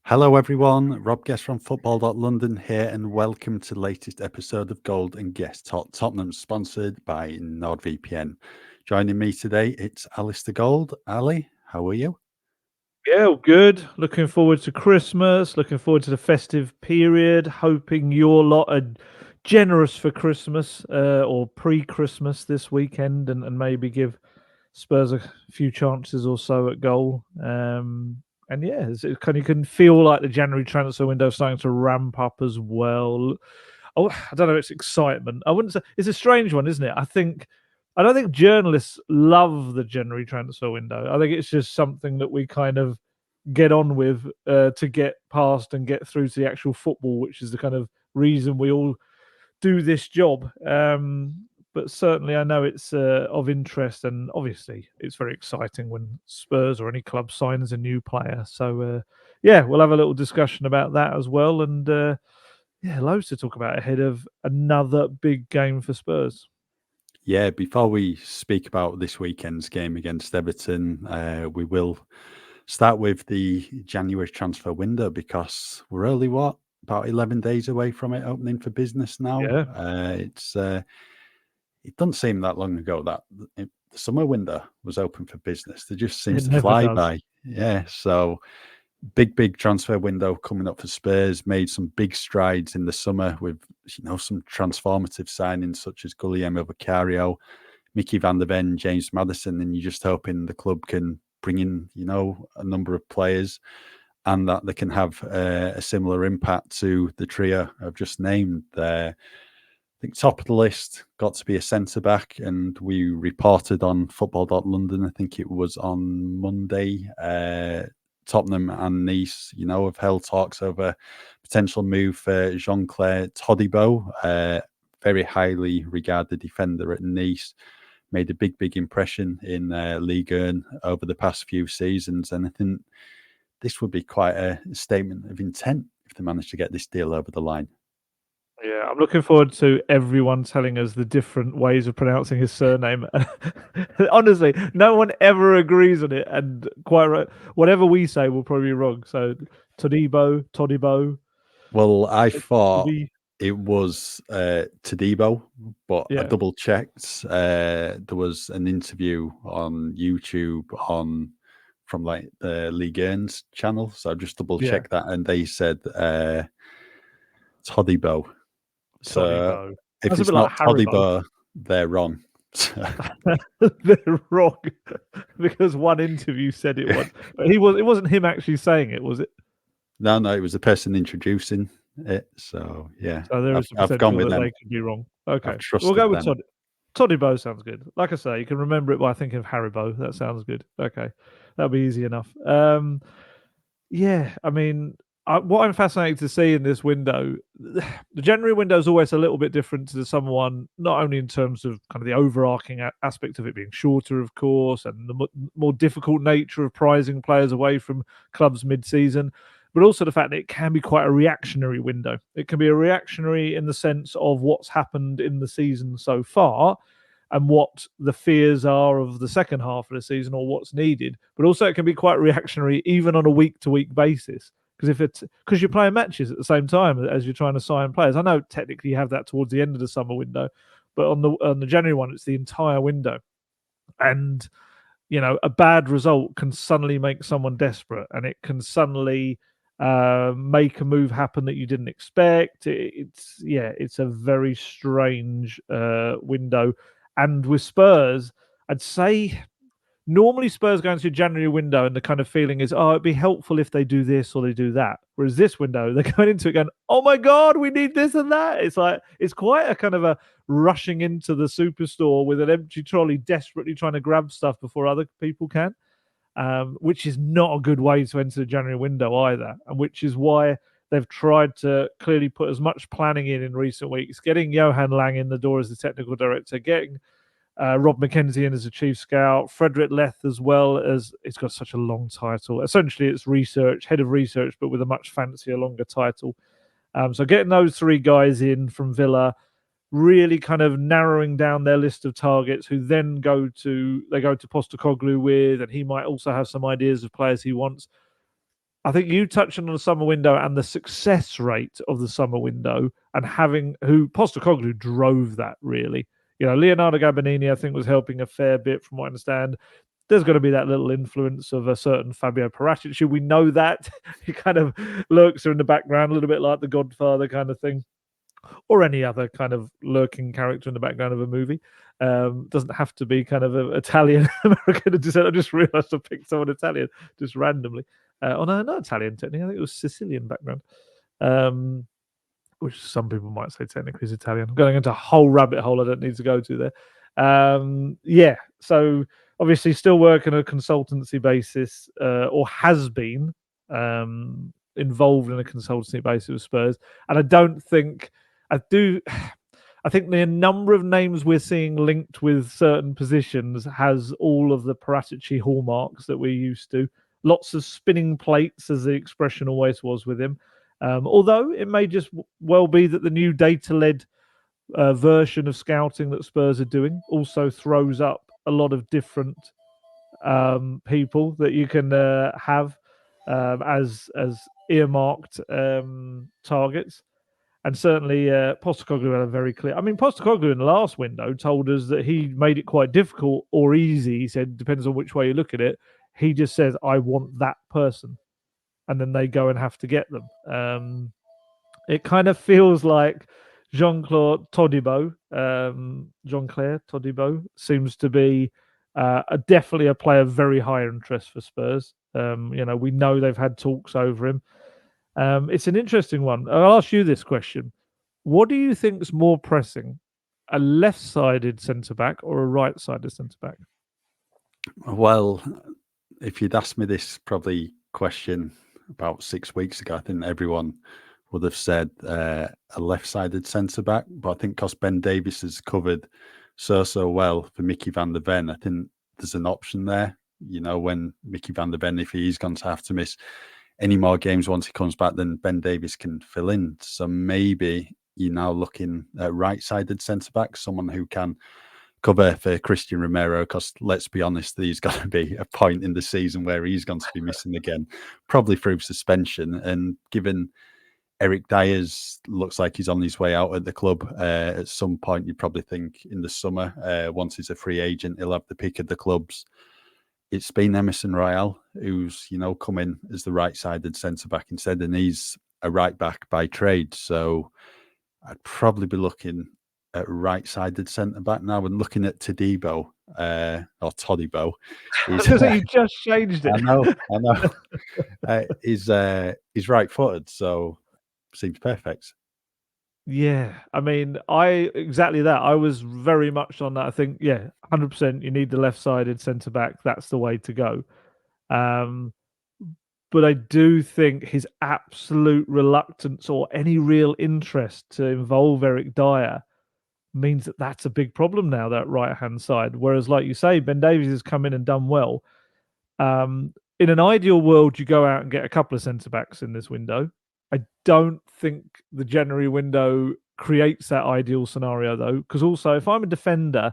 Hello, everyone. Rob Guest from football.london here, and welcome to the latest episode of Gold Guest Talk Tottenham, sponsored by NordVPN. Joining me today, it's Alasdair Gold. Ali, how are you? Yeah, all good. Looking forward to Christmas. Looking forward to the festive period. Hoping your lot are generous for Christmas or pre-Christmas this weekend, and maybe give Spurs a few chances or so at goal. And yeah, you can feel like the January transfer window starting to ramp up as well. Oh, I don't know. It's excitement. I wouldn't say it's a strange one, isn't it? I don't think journalists love the January transfer window. I think it's just something that we kind of get on with to get past and get through to the actual football, which is the kind of reason we all do this job. But certainly, I know it's of interest, and obviously, it's very exciting when Spurs or any club signs a new player. So, yeah, we'll have a little discussion about that as well, and yeah, loads to talk about ahead of another big game for Spurs. Yeah, before we speak about this weekend's game against Everton, we will start with the January transfer window because we're only, about 11 days away from it opening for business now. Yeah, It doesn't seem that long ago that the summer window was open for business. They just it seems to never fly does. by. Yeah, so big transfer window coming up for Spurs. Made some big strides in the summer with some transformative signings such as Guglielmo Vicario, Mickey van der Ven, James Maddison, and you're just hoping the club can bring in a number of players and that they can have a similar impact to the trio I've just named there. I think top of the list got to be a centre back, and we reported on football.london. I think it was on Monday. Tottenham and Nice, have held talks over potential move for Jean-Claire Todibo, very highly regarded defender at Nice. Made a big impression in Ligue 1 over the past few seasons, and I think this would be quite a statement of intent if they manage to get this deal over the line. Yeah, I'm looking forward to everyone telling us the different ways of pronouncing his surname. Honestly, no one ever agrees on it, and quite right, whatever we say will probably be wrong. So, Todibo, Well, I thought Todi, it was Todibo, but I yeah, double checked. There was an interview on YouTube from like the Ligue 1's channel, so I just double yeah, checked that, and they said Todibo. So Todibo. if That's a it's bit like not Haribo. Todibo, they're wrong. They're wrong because one interview said it once, but he was. It wasn't him actually saying it, was it? No, it was the person introducing it. So yeah, So there is the I've gone potential with that them. they could be wrong. I've Okay, we'll trusted go with them. Todibo sounds good. Like I say, you can remember it by thinking of Haribo. That sounds good. Okay, that'll be easy enough. Yeah, I mean, what I'm fascinated to see in this window, the January window is always a little bit different to the summer one, not only in terms of kind of the overarching aspect of it being shorter, of course, and the more difficult nature of prizing players away from clubs mid-season, but also the fact that it can be quite a reactionary window. It can be a reactionary in the sense of what's happened in the season so far and what the fears are of the second half of the season or what's needed. But also, it can be quite reactionary even on a week to week basis. Because you're playing matches at the same time as you're trying to sign players. I know technically you have that towards the end of the summer window, but on the January one, it's the entire window. And a bad result can suddenly make someone desperate, and it can suddenly make a move happen that you didn't expect. It's a very strange window. And with Spurs, I'd say normally Spurs go into a January window and the kind of feeling is, oh, it'd be helpful if they do this or they do that. Whereas this window, they're going into it going, oh my God, we need this and that. It's like, it's quite a kind of a rushing into the superstore with an empty trolley, desperately trying to grab stuff before other people can, which is not a good way to enter the January window either. And which is why they've tried to clearly put as much planning in recent weeks, getting Johan Lang in the door as the technical director, getting Rob McKenzie in as a chief scout, Frederick Leth as well, as it's got such a long title. Essentially, it's head of research, but with a much fancier, longer title. So getting those three guys in from Villa, really kind of narrowing down their list of targets, who then go to Postecoglou with, and he might also have some ideas of players he wants. I think you touched on the summer window and the success rate of the summer window, and who Postecoglou drove that really. Leonardo Gabbanini, I think, was helping a fair bit from what I understand. There's going to be that little influence of a certain Fabio Paratici. We know that. He kind of lurks in the background, a little bit like the Godfather kind of thing, or any other kind of lurking character in the background of a movie. Doesn't have to be kind of Italian American descent. I just realised I picked someone Italian just randomly. No, not Italian technically. I think it was Sicilian background. Which some people might say technically is Italian. I'm going into a whole rabbit hole I don't need to go to there. So obviously still working on a consultancy basis, or has been involved in a consultancy basis with Spurs. And I think the number of names we're seeing linked with certain positions has all of the Paratici hallmarks that we're used to. Lots of spinning plates, as the expression always was with him. Although it may just well be that the new data-led version of scouting that Spurs are doing also throws up a lot of different people that you can have as earmarked targets. And certainly Postecoglou had a very clear... I mean, Postecoglou in the last window told us that he made it quite difficult or easy. He said, depends on which way you look at it. He just says, I want that person. And then they go and have to get them. It kind of feels like Jean-Claire Todibo seems to be definitely a player of very high interest for Spurs. We know they've had talks over him. It's an interesting one. I'll ask you this question. What do you think is more pressing, a left-sided centre-back or a right-sided centre-back? Well, if you'd asked me this probably question about 6 weeks ago, I think everyone would have said a left-sided centre-back. But I think because Ben Davies has covered so well for Mickey van der Ven, I think there's an option there. When Mickey van der Ven, if he's going to have to miss any more games once he comes back, then Ben Davies can fill in. So maybe you're now looking at right-sided centre-back, someone who can cover for Christian Romero, because let's be honest, there's going to be a point in the season where he's going to be missing again, probably through suspension. And given Eric Dyer's looks like he's on his way out at the club at some point, you probably think in the summer, once he's a free agent, he'll have the pick of the clubs. It's been Emerson Royal who's, come in as the right-sided centre-back instead, and he's a right-back by trade. So I'd probably be looking at right-sided centre-back now and looking at Todibo, or Todibo. You just changed it. I know. He's right-footed, so seems perfect. Yeah, I mean, exactly that. I was very much on that. I think, 100%. You need the left-sided centre back. That's the way to go. But I do think his absolute reluctance or any real interest to involve Eric Dyer means that that's a big problem now, that right-hand side. Whereas, like you say, Ben Davies has come in and done well. In an ideal world, you go out and get a couple of centre-backs in this window. I don't think the January window creates that ideal scenario, though, because also if I'm a defender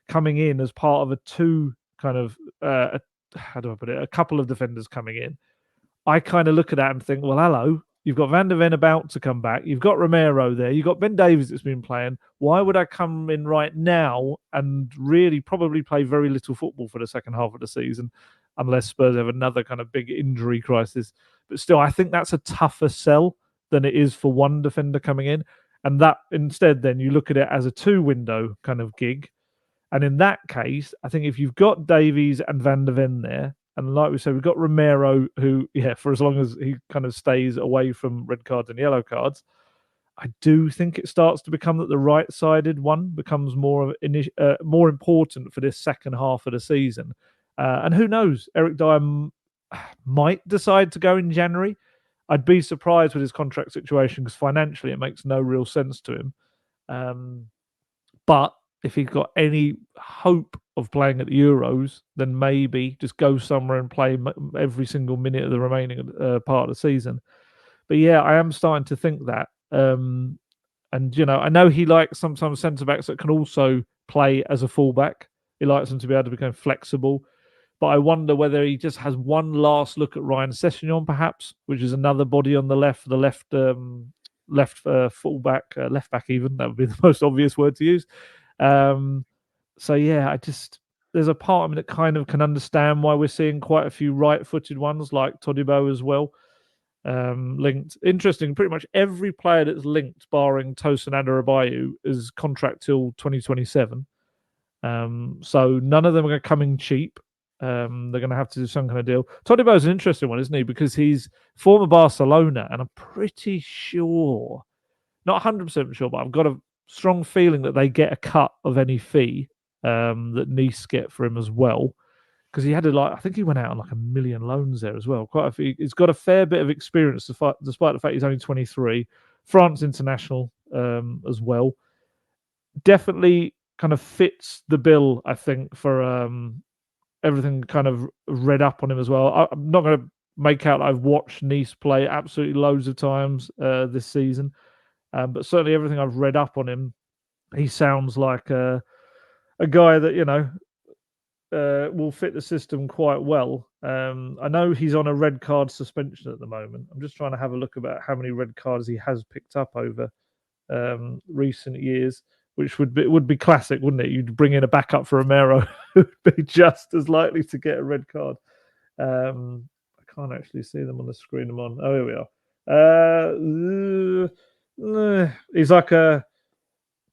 coming in as part of a two kind of, how do I put it, a couple of defenders coming in, I kind of look at that and think, well, hello, you've got Van der Ven about to come back. You've got Romero there. You've got Ben Davies that's been playing. Why would I come in right now and really probably play very little football for the second half of the season, unless Spurs have another kind of big injury crisis? But still, I think that's a tougher sell than it is for one defender coming in. And that instead, then you look at it as a two-window kind of gig. And in that case, I think if you've got Davies and Van der Ven there, and like we said, we've got Romero, who, for as long as he kind of stays away from red cards and yellow cards, I do think it starts to become that the right-sided one becomes more important for this second half of the season. And who knows, Eric Dyer might decide to go in January. I'd be surprised with his contract situation because financially it makes no real sense to him. But if he's got any hope of playing at the Euros, then maybe just go somewhere and play every single minute of the remaining part of the season. But yeah, I am starting to think that. And, I know he likes sometimes centre-backs that can also play as a fullback. He likes them to be able to become flexible. But I wonder whether he just has one last look at Ryan Sessegnon, perhaps, which is another body on the left, left fullback, left back even. That would be the most obvious word to use. So yeah, there's a part of me that kind of can understand why we're seeing quite a few right-footed ones like Todibo as well. Linked. Interesting. Pretty much every player that's linked, barring Tosin Adarabioyo, is contract till 2027. So none of them are coming cheap. They're going to have to do some kind of deal. Todibo is an interesting one, isn't he? Because he's former Barcelona, and I'm pretty sure, not 100% sure, but I've got a strong feeling that they get a cut of any fee that Nice get for him as well. Because he had I think he went out on like 1 million loans there as well. Quite a few. He's got a fair bit of experience, despite the fact he's only 23. France international as well. Definitely kind of fits the bill, I think, for everything kind of read up on him as well. I'm not going to make out I've watched Nice play absolutely loads of times this season, but certainly everything I've read up on him, he sounds like a guy that will fit the system quite well. I know he's on a red card suspension at the moment. I'm just trying to have a look about how many red cards he has picked up over recent years, which would be classic, wouldn't it? You'd bring in a backup for Romero who'd be just as likely to get a red card. I can't actually see them on the screen I'm on. Oh, here we are. He's like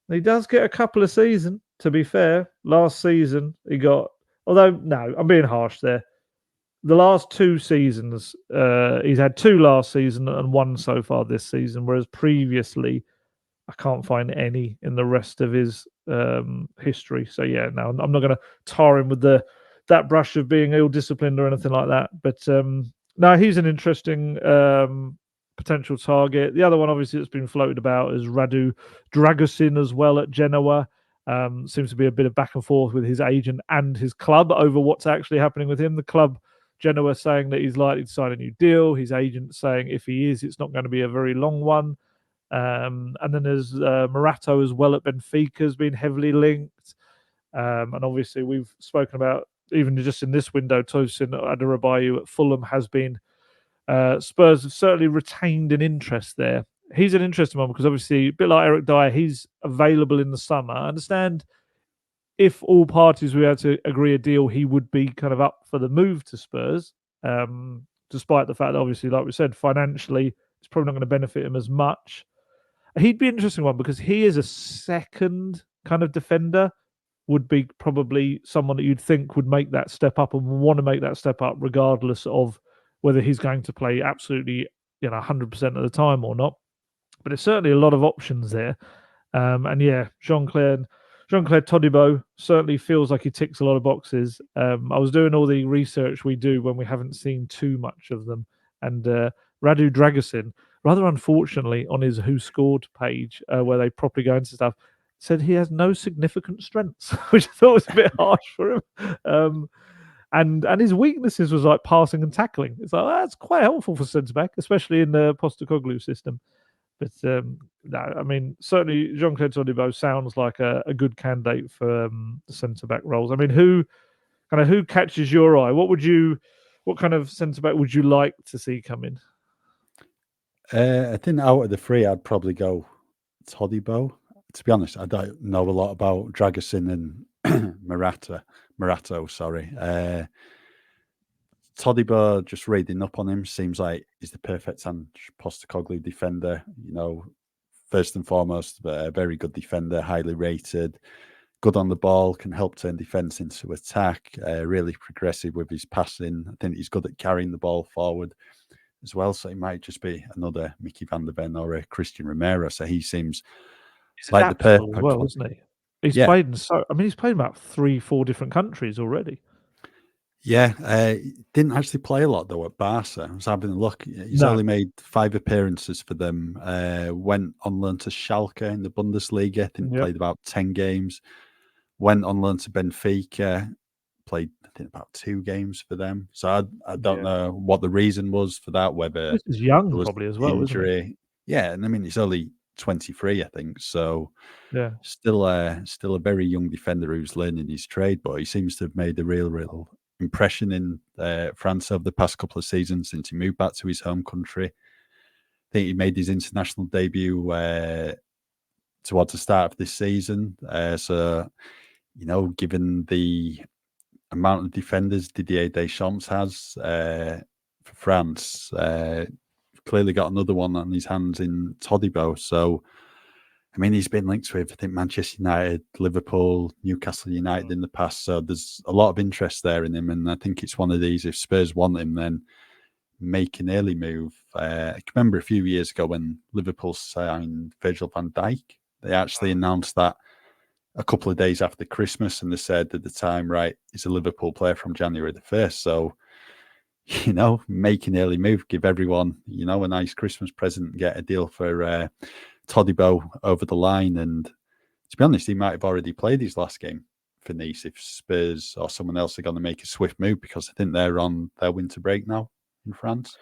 he does get a couple of seasons, to be fair. Last season he got, although no, I'm being harsh there. The last 2 seasons, he's had 2 last season and 1 so far this season, whereas previously I can't find any in the rest of his history. So yeah, no, I'm not going to tar him with that brush of being ill-disciplined or anything like that. But no, he's an interesting potential target. The other one, obviously, that's been floated about is Radu Dragusin as well at Genoa. Seems to be a bit of back and forth with his agent and his club over what's actually happening with him. The club, Genoa, saying that he's likely to sign a new deal. His agent saying if he is, it's not going to be a very long one. And then there's Morato as well at Benfica has been heavily linked. And obviously we've spoken about, even just in this window, Tosin Adarabioyo at Fulham has been, Spurs have certainly retained an interest there. He's an interesting one because obviously, a bit like Eric Dyer, he's available in the summer. I understand if all parties were able to agree a deal, he would be kind of up for the move to Spurs, despite the fact that obviously, like we said, financially, it's probably not going to benefit him as much. He'd be an interesting one because he is a second kind of defender, would be probably someone that you'd think would make that step up and want to make that step up regardless of whether he's going to play absolutely 100% of the time or not. But there's certainly a lot of options there. And yeah, Jean-Claire Todibo certainly feels like he ticks a lot of boxes. I was doing all the research we do when we haven't seen too much of them. And Radu Dragusin, rather unfortunately, on his Who Scored page, where they properly go into stuff, said he has no significant strengths, which I thought was a bit harsh for him. And his weaknesses was like passing and tackling. It's like, that's quite helpful for centre-back, especially in the Postecoglou system. But no, I mean, certainly Jean-Claude Todibo sounds like a good candidate for the centre-back roles. I mean, who catches your eye? What kind of centre-back would you like to see come in? I think out of the 3, I'd probably go Todibo. To be honest, I don't know a lot about Dragusin and Morato, sorry. Todibo, just reading up on him, seems like he's the perfect Postecoglou defender. First and foremost, a very good defender, highly rated, good on the ball, can help turn defence into attack, really progressive with his passing. I think he's good at carrying the ball forward as well. So he might just be another Mickey van der Ven or a Christian Romero. So he seems He's like the adaptable perfect as well, one. isn't he? He's Yeah. played he's played in about 3-4 different countries already. Yeah, didn't actually play a lot though at Barca. I was having a look. He's only made 5 appearances for them. Went on loan to Schalke in the Bundesliga. I think played about 10 games. Went on loan to Benfica. Played I think about 2 games for them. So I don't know what the reason was for that. Whether He's young, there was probably as well, isn't injury. Yeah, and I mean he's only 23, I think. So he? still a very young defender who's learning his trade, but he seems to have made a real impression in France over the past couple of seasons since he moved back to his home country. I think he made his international debut towards the start of this season. So, given the amount of defenders Didier Deschamps has for France, clearly got another one on his hands in Todibo. So, I mean, he's been linked with, I think, Manchester United, Liverpool, Newcastle United in the past. So there's a lot of interest there in him. And I think it's one of these, if Spurs want him, then make an early move. I can remember a few years ago when Liverpool signed Virgil van Dijk. They actually announced that a couple of days after Christmas, and they said at the time, right, he's a Liverpool player from January the 1st. So, make an early move, give everyone, a nice Christmas present, get a deal for Todibo over the line. And to be honest, he might have already played his last game for Nice if Spurs or someone else are going to make a swift move, because I think they're on their winter break now in France.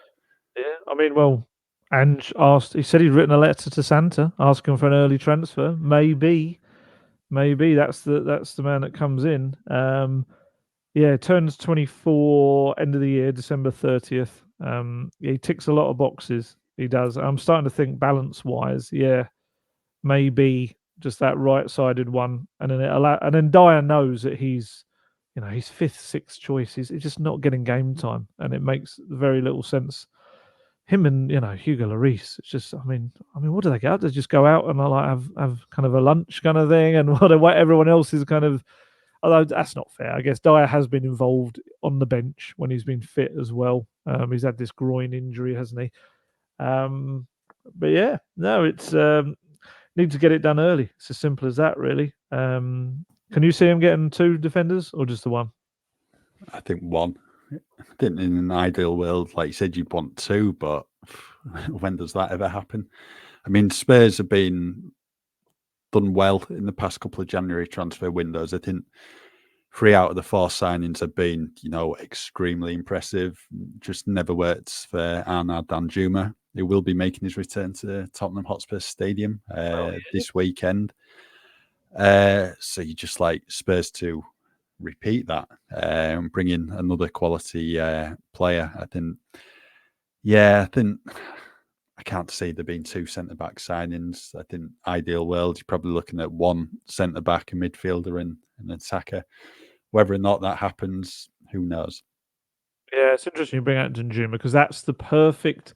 Yeah, I mean, well, Ange he said he'd written a letter to Santa asking for an early transfer. Maybe that's the man that comes in. Yeah, turns 24 end of the year, December 30th. He ticks a lot of boxes. He does. I'm starting to think balance-wise, maybe just that right-sided one, and then Dyer knows that he's fifth, sixth choice. He's just not getting game time, and it makes very little sense. Him and Hugo Lloris. It's just, I mean, what do they get? They just go out and have kind of a lunch kind of thing, and what everyone else is kind of. Although that's not fair. I guess Dyer has been involved on the bench when he's been fit as well. He's had this groin injury, hasn't he? But yeah, no, it's need to get it done early. It's as simple as that, really. Can you see him getting 2 defenders or just the one? I think one. I think in an ideal world, like you said, you'd want 2, but when does that ever happen? I mean, Spurs have been done well in the past couple of January transfer windows. I think 3 out of the 4 signings have been, extremely impressive. Just never worked for Arnaud Danjuma, who will be making his return to Tottenham Hotspur Stadium this weekend. So you just like Spurs to repeat that and bring in another quality player. I think I can't see there being 2 centre-back signings. I think ideal world, you're probably looking at 1 centre-back, a midfielder and an attacker. Whether or not that happens, who knows? Yeah, it's interesting you bring out Danjuma because that's the perfect,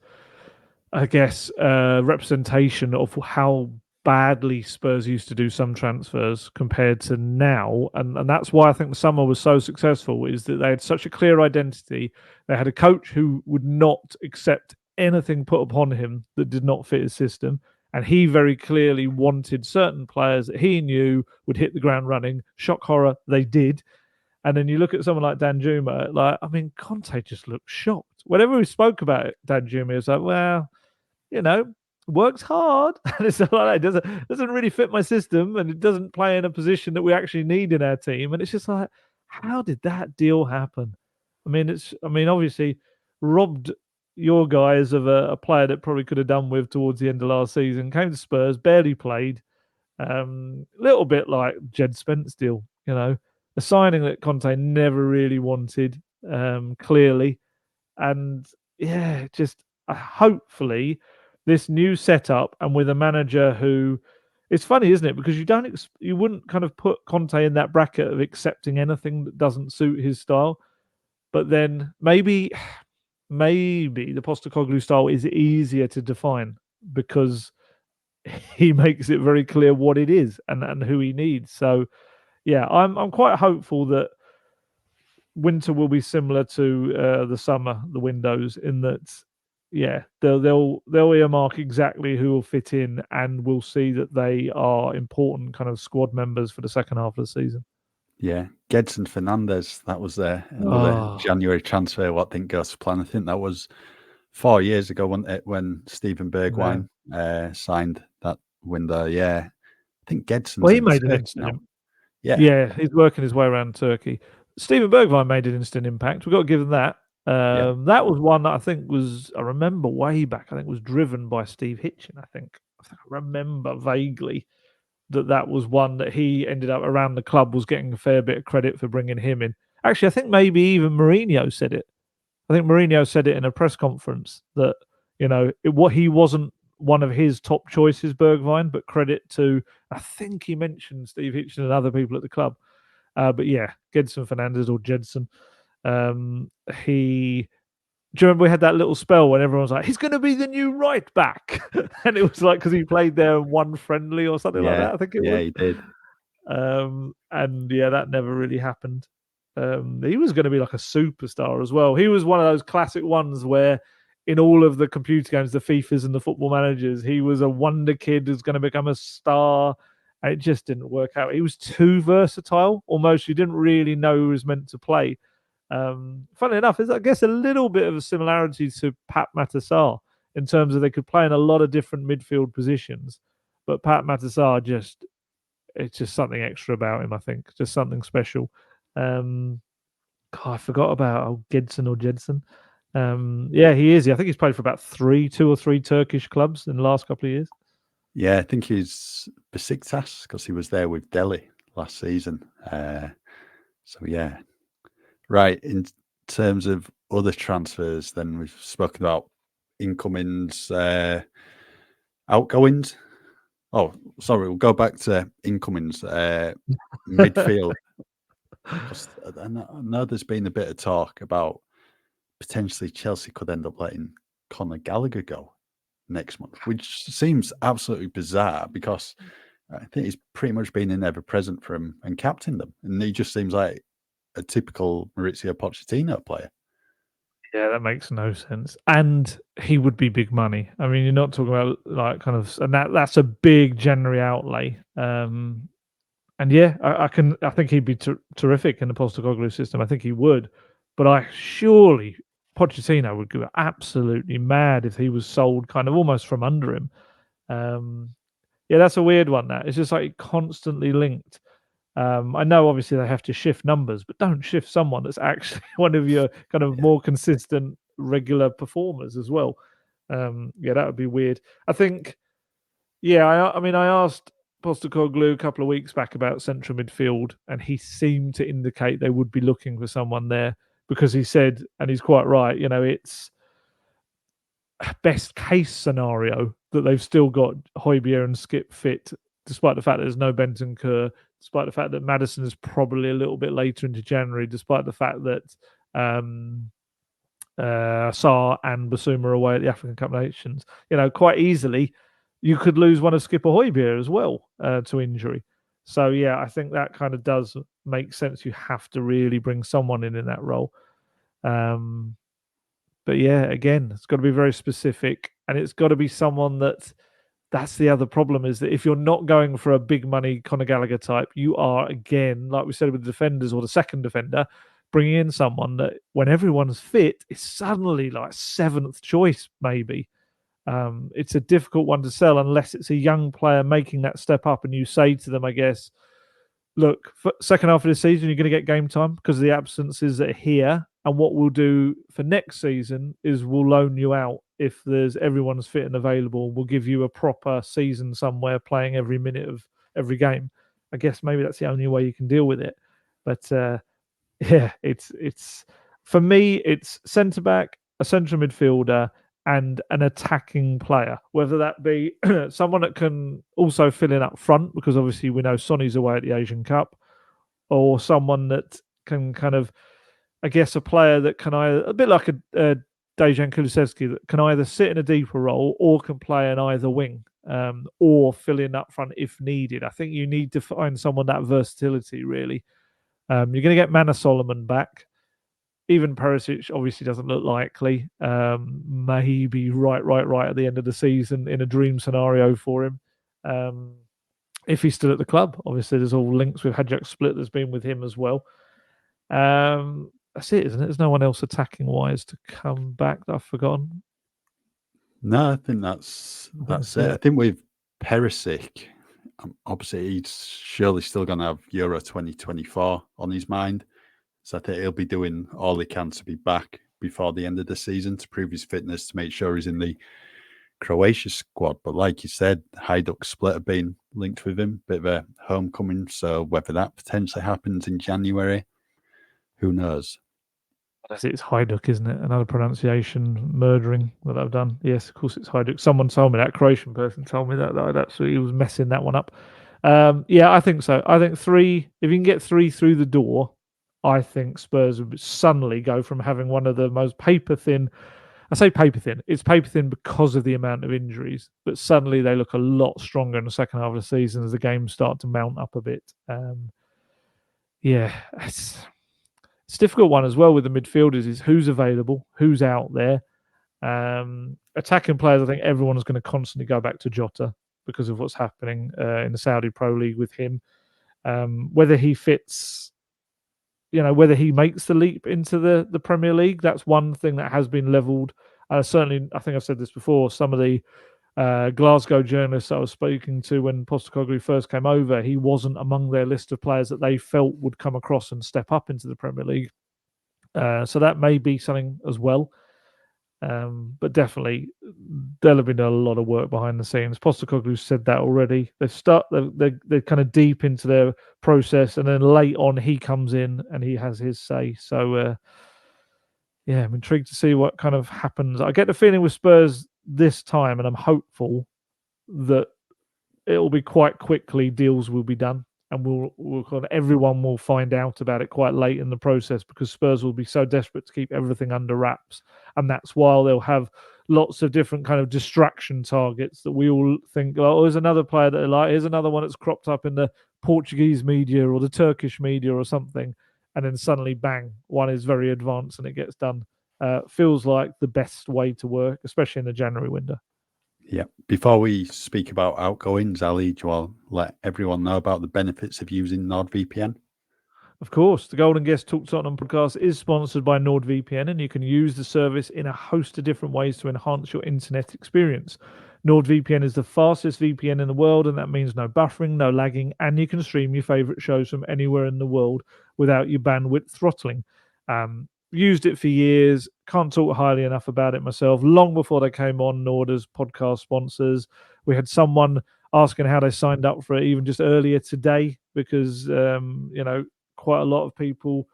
I guess, representation of how badly Spurs used to do some transfers compared to now. And that's why I think the summer was so successful, is that they had such a clear identity. They had a coach who would not accept anything put upon him that did not fit his system. And he very clearly wanted certain players that he knew would hit the ground running. Shock horror, they did. And then you look at someone like Danjuma, Conte just looked shocked. Whenever we spoke about Danjuma, it's like, well, works hard. And it's like, it doesn't really fit my system, and it doesn't play in a position that we actually need in our team. And it's just like, how did that deal happen? Obviously robbed your guys of a player that probably could have done with towards the end of last season. Came to Spurs, barely played. Little bit like Jed Spence deal, a signing that Conte never really wanted, clearly. And just hopefully this new setup, and with a manager who, it's funny, isn't it? Because you wouldn't kind of put Conte in that bracket of accepting anything that doesn't suit his style. But then maybe the Postecoglou style is easier to define because he makes it very clear what it is and who he needs. So yeah, I'm quite hopeful that winter will be similar to the summer, the windows, in that they'll earmark exactly who will fit in, and we'll see that they are important kind of squad members for the second half of the season. Yeah, Gedson Fernandez, that was another January transfer what didn't go to plan. I think that was 4 years ago, wasn't it, when Stephen Bergwijn signed that window. Yeah, I think Gedson's he made an instant. Yeah, he's working his way around Turkey. Stephen Bergwijn made an instant impact. We've got to give him that. That was one that I remember way back, I think was driven by Steve Hitchen, I think I remember vaguely that was one that he ended up around the club was getting a fair bit of credit for bringing him in. Actually, I think maybe even Mourinho said it. I think Mourinho said it in a press conference that, what he wasn't one of his top choices, Bergwijn, but credit to, I think he mentioned Steve Hitchen and other people at the club. But yeah, Gedson Fernandes or Jedson. Do you remember we had that little spell when everyone was like, he's going to be the new right back? And it was like, because he played there in one friendly or something like that, I think it was. Yeah, he did. And yeah, that never really happened. He was going to be like a superstar as well. He was one of those classic ones where in all of the computer games, the FIFAs and the football managers, he was a wonder kid who's going to become a star. And it just didn't work out. He was too versatile. Almost you didn't really know who was meant to play. Funnily enough, there's, I guess, a little bit of a similarity to Pat Matasar in terms of they could play in a lot of different midfield positions. But Pat Matasar it's just something extra about him, I think. Just something special. I forgot about Gedson or Jedson. Yeah, he is. I think he's played for about 2 or 3 Turkish clubs in the last couple of years. Yeah, I think he's Besiktas because he was there with Delhi last season. So yeah. Right. In terms of other transfers, then we've spoken about incomings, outgoings. Oh, sorry, we'll go back to incomings, midfield. Because I know there's been a bit of talk about potentially Chelsea could end up letting Conor Gallagher go next month, which seems absolutely bizarre because I think he's pretty much been in ever present for him and captained them. And he just seems like a typical Maurizio Pochettino player. Yeah, that makes no sense. And he would be big money. I mean, you're not talking about like kind of, and that's a big January outlay. And yeah, I think he'd be terrific in the Postecoglou system. I think he would, but surely Pochettino would go absolutely mad if he was sold kind of almost from under him. Yeah, that's a weird one. That it's just like constantly linked. I know obviously they have to shift numbers, but don't shift someone that's actually one of your kind of more consistent, regular performers as well. Yeah, that would be weird. I think. Yeah, I mean, I asked Postecoglou a couple of weeks back about central midfield, and he seemed to indicate they would be looking for someone there because he said, and he's quite right, it's best case scenario that they've still got Højbjerg and Skip fit, despite the fact that there's no Bentancur, despite the fact that Maddison is probably a little bit later into January, despite the fact that Sarr and Basuma are away at the African Cup of Nations. Quite easily you could lose one of Skipper Højbjerg as well to injury. So yeah, I think that kind of does make sense. You have to really bring someone in that role. But yeah, again, it's got to be very specific, and it's got to be someone that's the other problem, is that if you're not going for a big money Conor Gallagher type, you are, again, like we said with the defenders or the second defender, bringing in someone that when everyone's fit is suddenly like 7th choice, maybe. It's a difficult one to sell unless it's a young player making that step up and you say to them, I guess, look, for second half of the season, you're going to get game time because of the absences that are here. And what we'll do for next season is we'll loan you out if everyone's fit and available. We'll give you a proper season somewhere, playing every minute of every game. I guess maybe that's the only way you can deal with it. But yeah, it's for me, it's centre back, a central midfielder, and an attacking player, whether that be someone that can also fill in up front, because obviously we know Sonny's away at the Asian Cup, or someone that can kind of, I guess, a player that can either, a bit like a Dejan Kulusevski, that can either sit in a deeper role or can play in either wing, or fill in up front if needed. I think you need to find someone that versatility, really. You're going to get Mana Solomon back. Even Perisic obviously doesn't look likely. Maybe right at the end of the season in a dream scenario for him. If he's still at the club, obviously there's all links with Hajduk Split that's been with him as well. That's it, isn't it? There's no one else attacking wise to come back that I've forgotten. No, I think that's it. I think with Perisic, obviously he's surely still going to have Euro 2024 on his mind. So I think he'll be doing all he can to be back before the end of the season to prove his fitness, to make sure he's in the Croatia squad. But like you said, Hajduk Split have been linked with him, bit of a homecoming. So whether that potentially happens in January, Who knows? It's Hajduk, isn't it? Another pronunciation murdering that I've done. Yes, of course it's Hajduk. Someone told me that. Croatian person told me that I'd absolutely was messing that one up. Yeah, I think so. I think 3. If you can get 3 through the door, I think Spurs would suddenly go from having one of the most paper thin. I say paper thin. It's paper thin because of the amount of injuries, but suddenly they look a lot stronger in the second half of the season as the games start to mount up a bit. Yeah, it's a difficult one as well with the midfielders. Is who's available, who's out there. Attacking players, I think everyone's going to constantly go back to Jota because of what's happening in the Saudi Pro League with him. Whether he fits, whether he makes the leap into the Premier League, that's one thing that has been levelled. Certainly, I think I've said this before. Some of the Glasgow journalists I was speaking to when Postecoglou first came over, he wasn't among their list of players that they felt would come across and step up into the Premier League. So that may be something as well. But definitely, there'll have been a lot of work behind the scenes. Postecoglou said that already. They're kind of deep into their process, and then late on he comes in and he has his say. So yeah, I'm intrigued to see what kind of happens. I get the feeling with Spurs this time, and I'm hopeful that it'll be quite quickly. Deals will be done, and everyone will find out about it quite late in the process because Spurs will be so desperate to keep everything under wraps, and that's why they'll have lots of different kind of distraction targets that we all think, oh, here's another player that they like, here's another one that's cropped up in the Portuguese media or the Turkish media or something, and then suddenly, bang, one is very advanced and it gets done. Feels like the best way to work, especially in the January window. Yeah. Before we speak about outgoings, Ali, do you want to let everyone know about the benefits of using NordVPN? Of course, the Golden Guest Talk Tottenham podcast is sponsored by NordVPN, and you can use the service in a host of different ways to enhance your internet experience. NordVPN is the fastest VPN in the world, and that means no buffering, no lagging, and you can stream your favorite shows from anywhere in the world without your bandwidth throttling. Used it for years, can't talk highly enough about it myself. Long before they came on Nord as podcast sponsors, we had someone asking how they signed up for it even just earlier today because, quite a lot of people,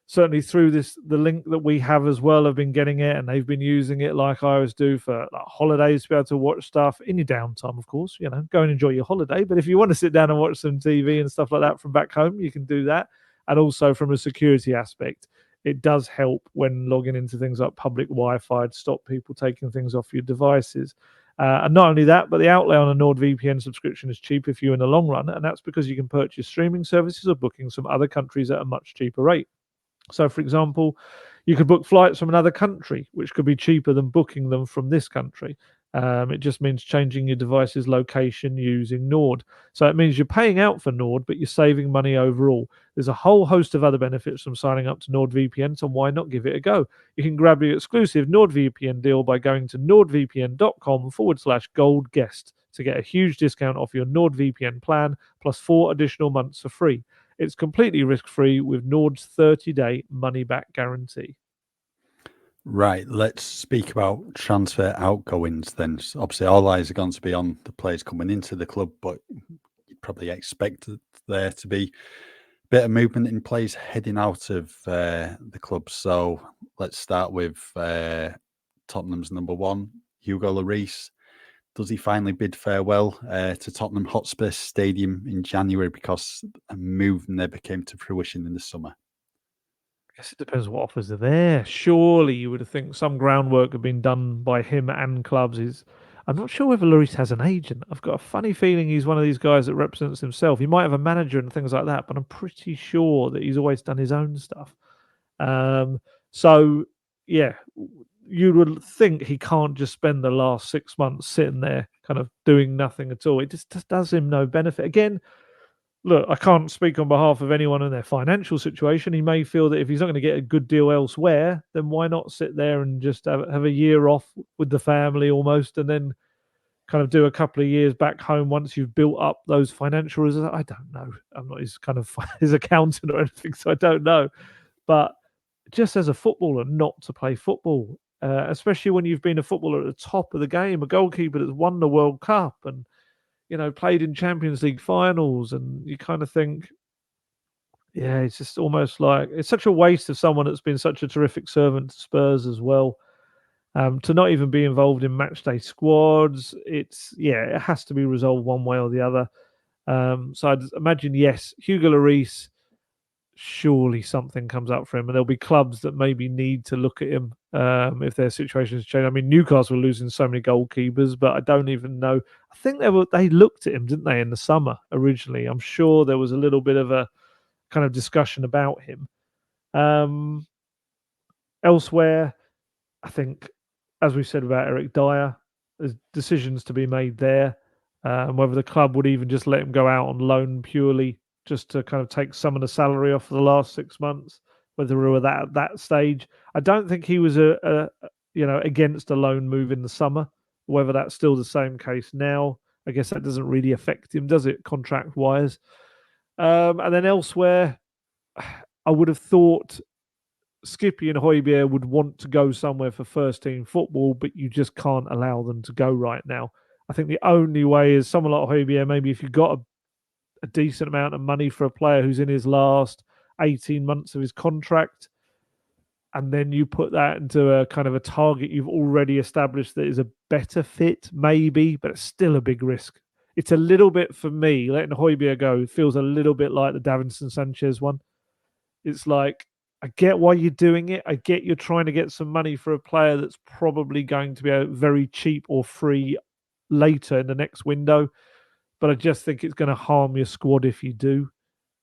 certainly through the link that we have as well, have been getting it and they've been using it like I always do for like holidays to be able to watch stuff in your downtime. Of course, go and enjoy your holiday, but if you want to sit down and watch some TV and stuff like that from back home, you can do that. And also from a security aspect, it does help when logging into things like public Wi-Fi to stop people taking things off your devices. And not only that, but the outlay on a NordVPN subscription is cheaper for you in the long run, and that's because you can purchase streaming services or bookings from other countries at a much cheaper rate. So, for example, you could book flights from another country, which could be cheaper than booking them from this country. It just means changing your device's location using Nord. So it means you're paying out for Nord, but you're saving money overall. There's a whole host of other benefits from signing up to NordVPN, so why not give it a go? You can grab your exclusive NordVPN deal by going to nordvpn.com/gold guest to get a huge discount off your NordVPN plan, plus 4 additional months for free. It's completely risk-free with Nord's 30-day money-back guarantee. Right, let's speak about transfer outgoings then. Obviously, all eyes are going to be on the players coming into the club, but you'd probably expect there to be a bit of movement in players heading out of the club. So let's start with Tottenham's number one, Hugo Lloris. Does he finally bid farewell to Tottenham Hotspur Stadium in January because a move never came to fruition in the summer? I guess it depends what offers are there. Surely you would think some groundwork had been done by him and clubs. I'm not sure whether Lloris has an agent. I've got a funny feeling he's one of these guys that represents himself. He might have a manager and things like that, but I'm pretty sure that he's always done his own stuff. So, yeah, you would think he can't just spend the last 6 months sitting there kind of doing nothing at all. It just does him no benefit. Again, look, I can't speak on behalf of anyone in their financial situation. He may feel that if he's not going to get a good deal elsewhere, then why not sit there and just have a year off with the family almost, and then kind of do a couple of years back home once you've built up those financial reserves. I don't know. I'm not his kind of his accountant or anything, so I don't know. But just as a footballer, not to play football, especially when you've been a footballer at the top of the game, a goalkeeper that's won the World Cup and played in Champions League finals, and you kind of think, yeah, it's just almost like it's such a waste of someone that's been such a terrific servant to Spurs as well. To not even be involved in match day squads, it has to be resolved one way or the other. So I'd imagine, yes, Hugo Lloris, surely something comes up for him, and there'll be clubs that maybe need to look at him if their situations change. I mean, Newcastle were losing so many goalkeepers, but I don't even know. I think they looked at him, didn't they, in the summer originally? I'm sure there was a little bit of a kind of discussion about him. Elsewhere, I think, as we said about Eric Dyer, there's decisions to be made there. Whether the club would even just let him go out on loan purely just to kind of take some of the salary off for the last 6 months, whether we were at that stage. I don't think he was against a loan move in the summer. Whether that's still the same case now, I guess that doesn't really affect him, does it, contract wise? And then elsewhere, I would have thought Skippy and Højbjerg would want to go somewhere for first team football, but you just can't allow them to go right now. I think the only way is someone like Højbjerg, maybe if you've got a decent amount of money for a player who's in his last 18 months of his contract, and then you put that into a kind of a target you've already established that is a better fit, maybe, but it's still a big risk. It's a little bit, for me, letting Højbjerg go feels a little bit like the Davinson Sanchez one. It's like, I get why you're doing it. I get you're trying to get some money for a player that's probably going to be very cheap or free later in the next window, but I just think it's going to harm your squad if you do.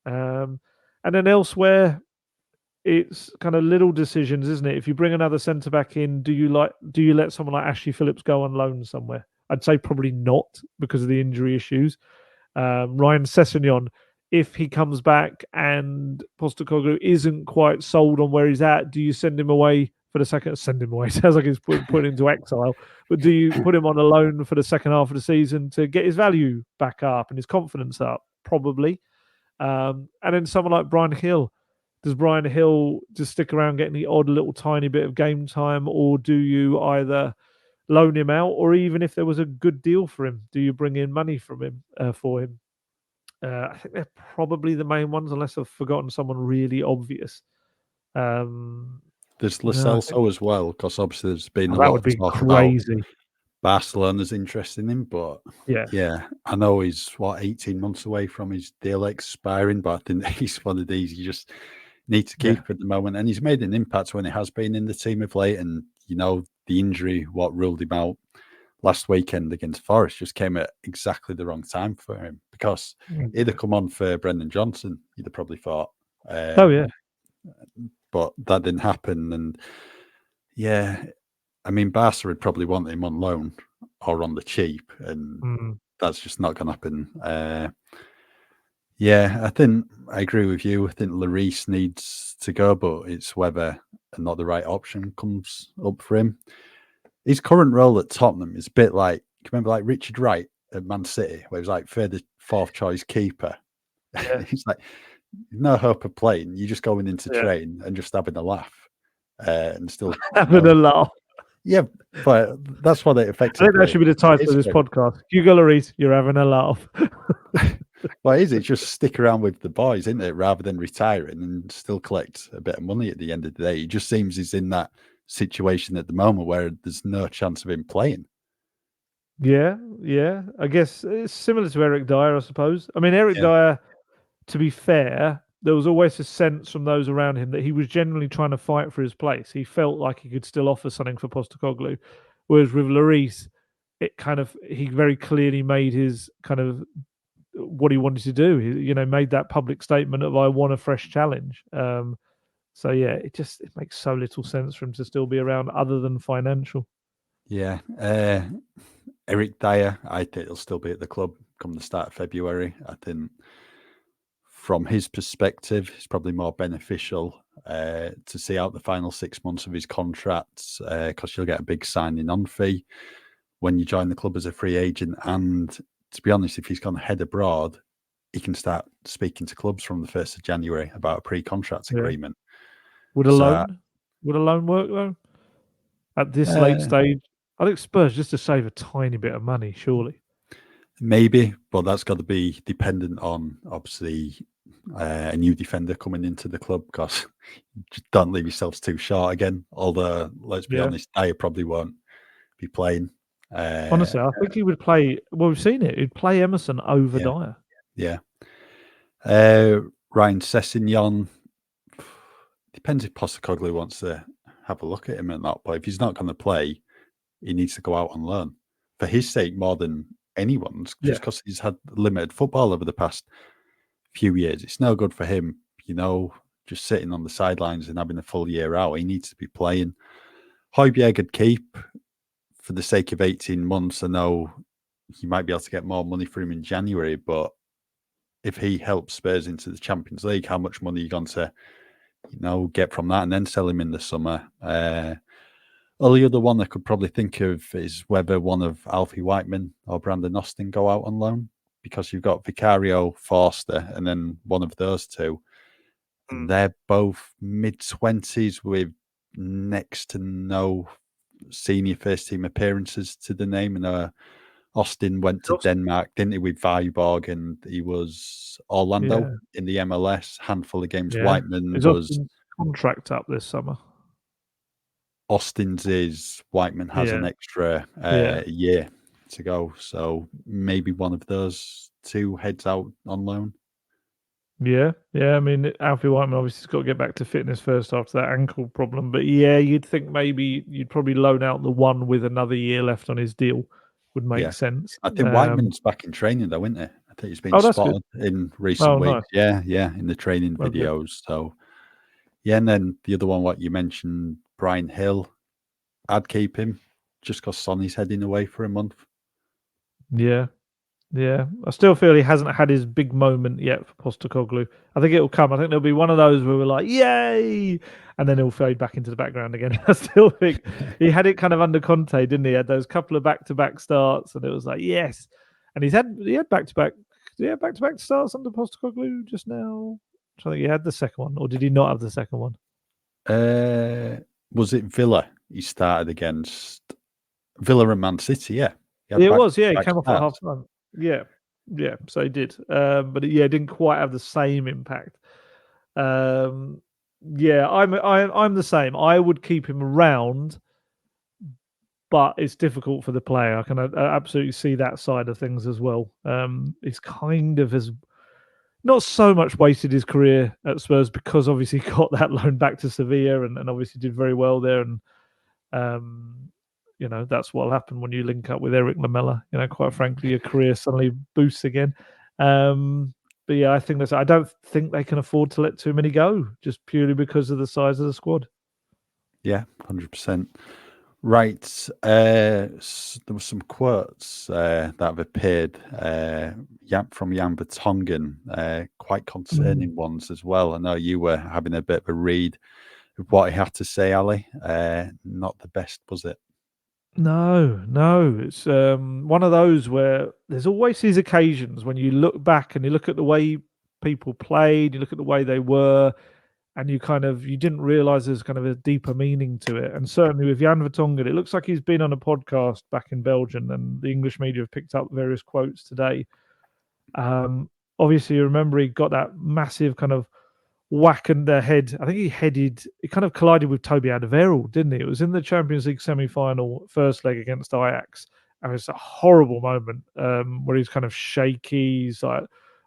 And then elsewhere, it's kind of little decisions, isn't it? If you bring another centre back in, do you let someone like Ashley Phillips go on loan somewhere? I'd say probably not because of the injury issues. Ryan Sessegnon, if he comes back and Postecoglou isn't quite sold on where he's at, do you send him away for the second? Send him away sounds like he's put into exile. But do you put him on a loan for the second half of the season to get his value back up and his confidence up? Probably. And then someone like Brian Hill. Does Brian Hill just stick around getting the odd little tiny bit of game time, or do you either loan him out, or even if there was a good deal for him, do you bring in money from him for him? I think they're probably the main ones, unless I've forgotten someone really obvious. There's Lo Celso as well, because obviously there's been a that lot would of be talk crazy. about Barcelona's interest in him, but yeah, I know he's 18 months away from his deal expiring, but I think he's one of these you just need to keep at the moment. And he's made an impact when he has been in the team of late. And the injury, what ruled him out last weekend against Forest, just came at exactly the wrong time for him, because he'd have come on for Brendan Johnson, you'd have probably thought. But that didn't happen. And yeah, I mean, Barca would probably want him on loan or on the cheap, and that's just not going to happen. Yeah, I agree with you. I think Lloris needs to go, but it's whether another right option comes up for him. His current role at Tottenham is a bit like, remember, like Richard Wright at Man City, where he was like third or fourth choice keeper. Yeah. He's like, no hope of playing. You're just going into train and just having a laugh, and still having a laugh. Yeah, but that's what it effectively. I think that should be the title of this podcast. Hugo Lloris, you're having a laugh. Well, is it just stick around with the boys, isn't it, rather than retiring and still collect a bit of money at the end of the day? It just seems he's in that situation at the moment where there's no chance of him playing. Yeah. I guess it's similar to Eric Dyer, I suppose. I mean, Eric Dyer, to be fair, there was always a sense from those around him that he was genuinely trying to fight for his place. He felt like he could still offer something for Postecoglou. Whereas with Lloris, he very clearly made his kind of what he wanted to do. He, made that public statement of, I want a fresh challenge. So yeah, it makes so little sense for him to still be around other than financial. Yeah. Eric Dyer, I think he'll still be at the club come the start of February. I think from his perspective, it's probably more beneficial to see out the final 6 months of his contract, because you'll get a big signing on fee when you join the club as a free agent. And to be honest, if he's gone head abroad, he can start speaking to clubs from the 1st of January about a pre-contract agreement. Would a loan work though? At this late stage, I think Spurs, just to save a tiny bit of money, surely. Maybe, but that's got to be dependent on, obviously, a new defender coming into the club, because just don't leave yourselves too short again. Although, let's be honest, Dyer probably won't be playing. Honestly, I think he would play. Well, we've seen it. He'd play Emerson over Yeah. Dyer. Yeah. Ryan Sessegnon. Depends if Postecoglou wants to have a look at him or not. But if he's not going to play, he needs to go out on loan for his sake more than anyone's. Just because he's had limited football over the past few years, it's no good for him. Just sitting on the sidelines and having a full year out. He needs to be playing. Højbjerg could keep for the sake of 18 months. I know you might be able to get more money for him in January, but if he helps Spurs into the Champions League, how much money are you going to, get from that and then sell him in the summer? Only other one I could probably think of is whether one of Alfie Whiteman or Brandon Austin go out on loan, because you've got Vicario, Forster, and then one of those two. And they're both mid-20s with next to no senior first-team appearances to the name. And Austin went to Denmark, didn't he, with Viborg, and he was Orlando in the MLS. Handful of games. Whiteman Is was... Austin's contract up this summer? Austin's is. Whiteman has an extra year to go. So maybe one of those two heads out on loan. Yeah. I mean, Alfie Whiteman obviously has got to get back to fitness first after that ankle problem. But you'd think maybe you'd probably loan out the one with another year left on his deal. Would make sense. I think Whiteman's back in training though, isn't he? I think he's been spotted in recent weeks. Nice. Yeah, in the training videos. So, and then the other one, what you mentioned, Brian Hill, I'd keep him just because Sonny's heading away for a month. Yeah. I still feel he hasn't had his big moment yet for Postecoglou. I think it'll come. I think there'll be one of those where we're like, yay! And then he'll fade back into the background again. I still think he had it kind of under Conte, didn't he? He had those couple of back-to-back starts, and it was like, yes. And he had back-to-back starts under Postecoglou just now. I think he had the second one, or did he not have the second one? Was it Villa he started against? Villa and Man City, yeah. It was, he came off at half time. Yeah, so he did. But it didn't quite have the same impact. I'm the same. I would keep him around, but it's difficult for the player. I can absolutely see that side of things as well. He's kind of has not so much wasted his career at Spurs, because obviously he got that loan back to Sevilla and obviously did very well there. And that's what'll happen when you link up with Eric Lamela. Quite frankly, your career suddenly boosts again. But I think I don't think they can afford to let too many go, just purely because of the size of the squad. Yeah, 100%. Right. There were some quotes that have appeared from Jan Vertonghen, quite concerning ones as well. I know you were having a bit of a read of what he had to say, Ali. Not the best, was it? No. It's one of those where there's always these occasions when you look back and you look at the way people played, you look at the way they were, and you didn't realize there's kind of a deeper meaning to it. And certainly with Jan Vertonghen, it looks like he's been on a podcast back in Belgium, and the English media have picked up various quotes today. Obviously, you remember he got that massive kind of whack in the head. I think he kind of collided with Toby Alderweireld, didn't he? It was in the Champions League semi-final, first leg against Ajax. And it was a horrible moment where he's kind of shaky. He's like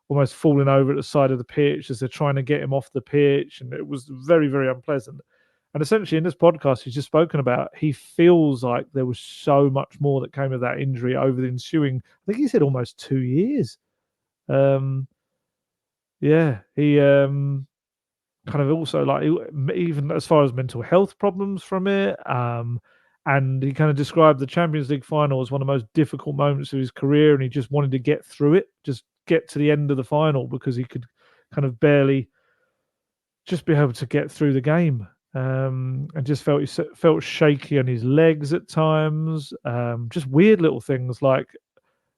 almost falling over at the side of the pitch as they're trying to get him off the pitch. And it was very, very unpleasant. And essentially in this podcast, he's just spoken about, he feels like there was so much more that came of that injury over the ensuing, I think he said almost 2 years. He kind of also, like, even as far as mental health problems from it. And he kind of described the Champions League final as one of the most difficult moments of his career, and he just wanted to get through it, just get to the end of the final, because he could kind of barely just be able to get through the game. And just felt shaky on his legs at times. Just weird little things, like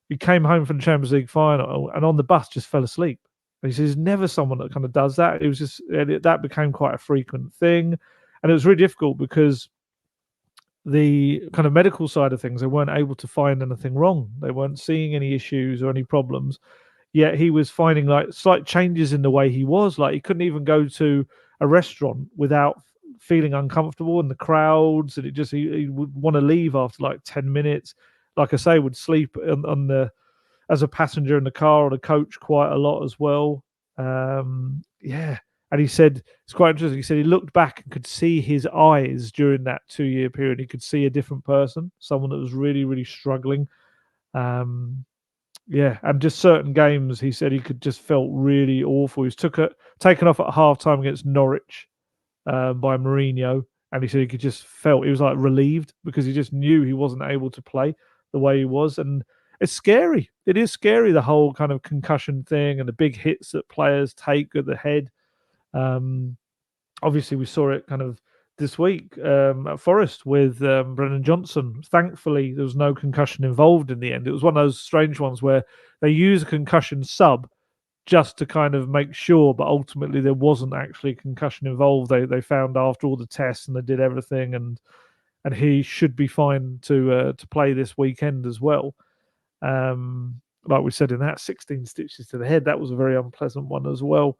he came home from the Champions League final and on the bus just fell asleep. And he says he's never someone that kind of does that. It was just that became quite a frequent thing, and it was really difficult because the kind of medical side of things, they weren't able to find anything wrong. They weren't seeing any issues or any problems. yet he was finding like slight changes in the way he was. Like he couldn't even go to a restaurant without feeling uncomfortable in the crowds, and he would want to leave after like 10 minutes. Like I say, would sleep on the as a passenger in the car or the coach quite a lot as well. Yeah. And he said it's quite interesting. He said he looked back and could see his eyes during that 2 year period. He could see a different person, someone that was really, really struggling. Yeah, and just certain games, he said he could just felt really awful. He was taken off at half time against Norwich by Mourinho, and he said he could just felt he was like relieved because he just knew he wasn't able to play the way he was, and it's scary. It is scary, the whole kind of concussion thing and the big hits that players take at the head. Um, Obviously, we saw it kind of this week at Forest with Brennan Johnson. Thankfully, there was no concussion involved in the end. It was one of those strange ones where they use a concussion sub just to kind of make sure, but ultimately there wasn't actually a concussion involved. They found after all the tests and they did everything, and he should be fine to play this weekend as well. Like we said in that 16 stitches to the head, that was a very unpleasant one as well.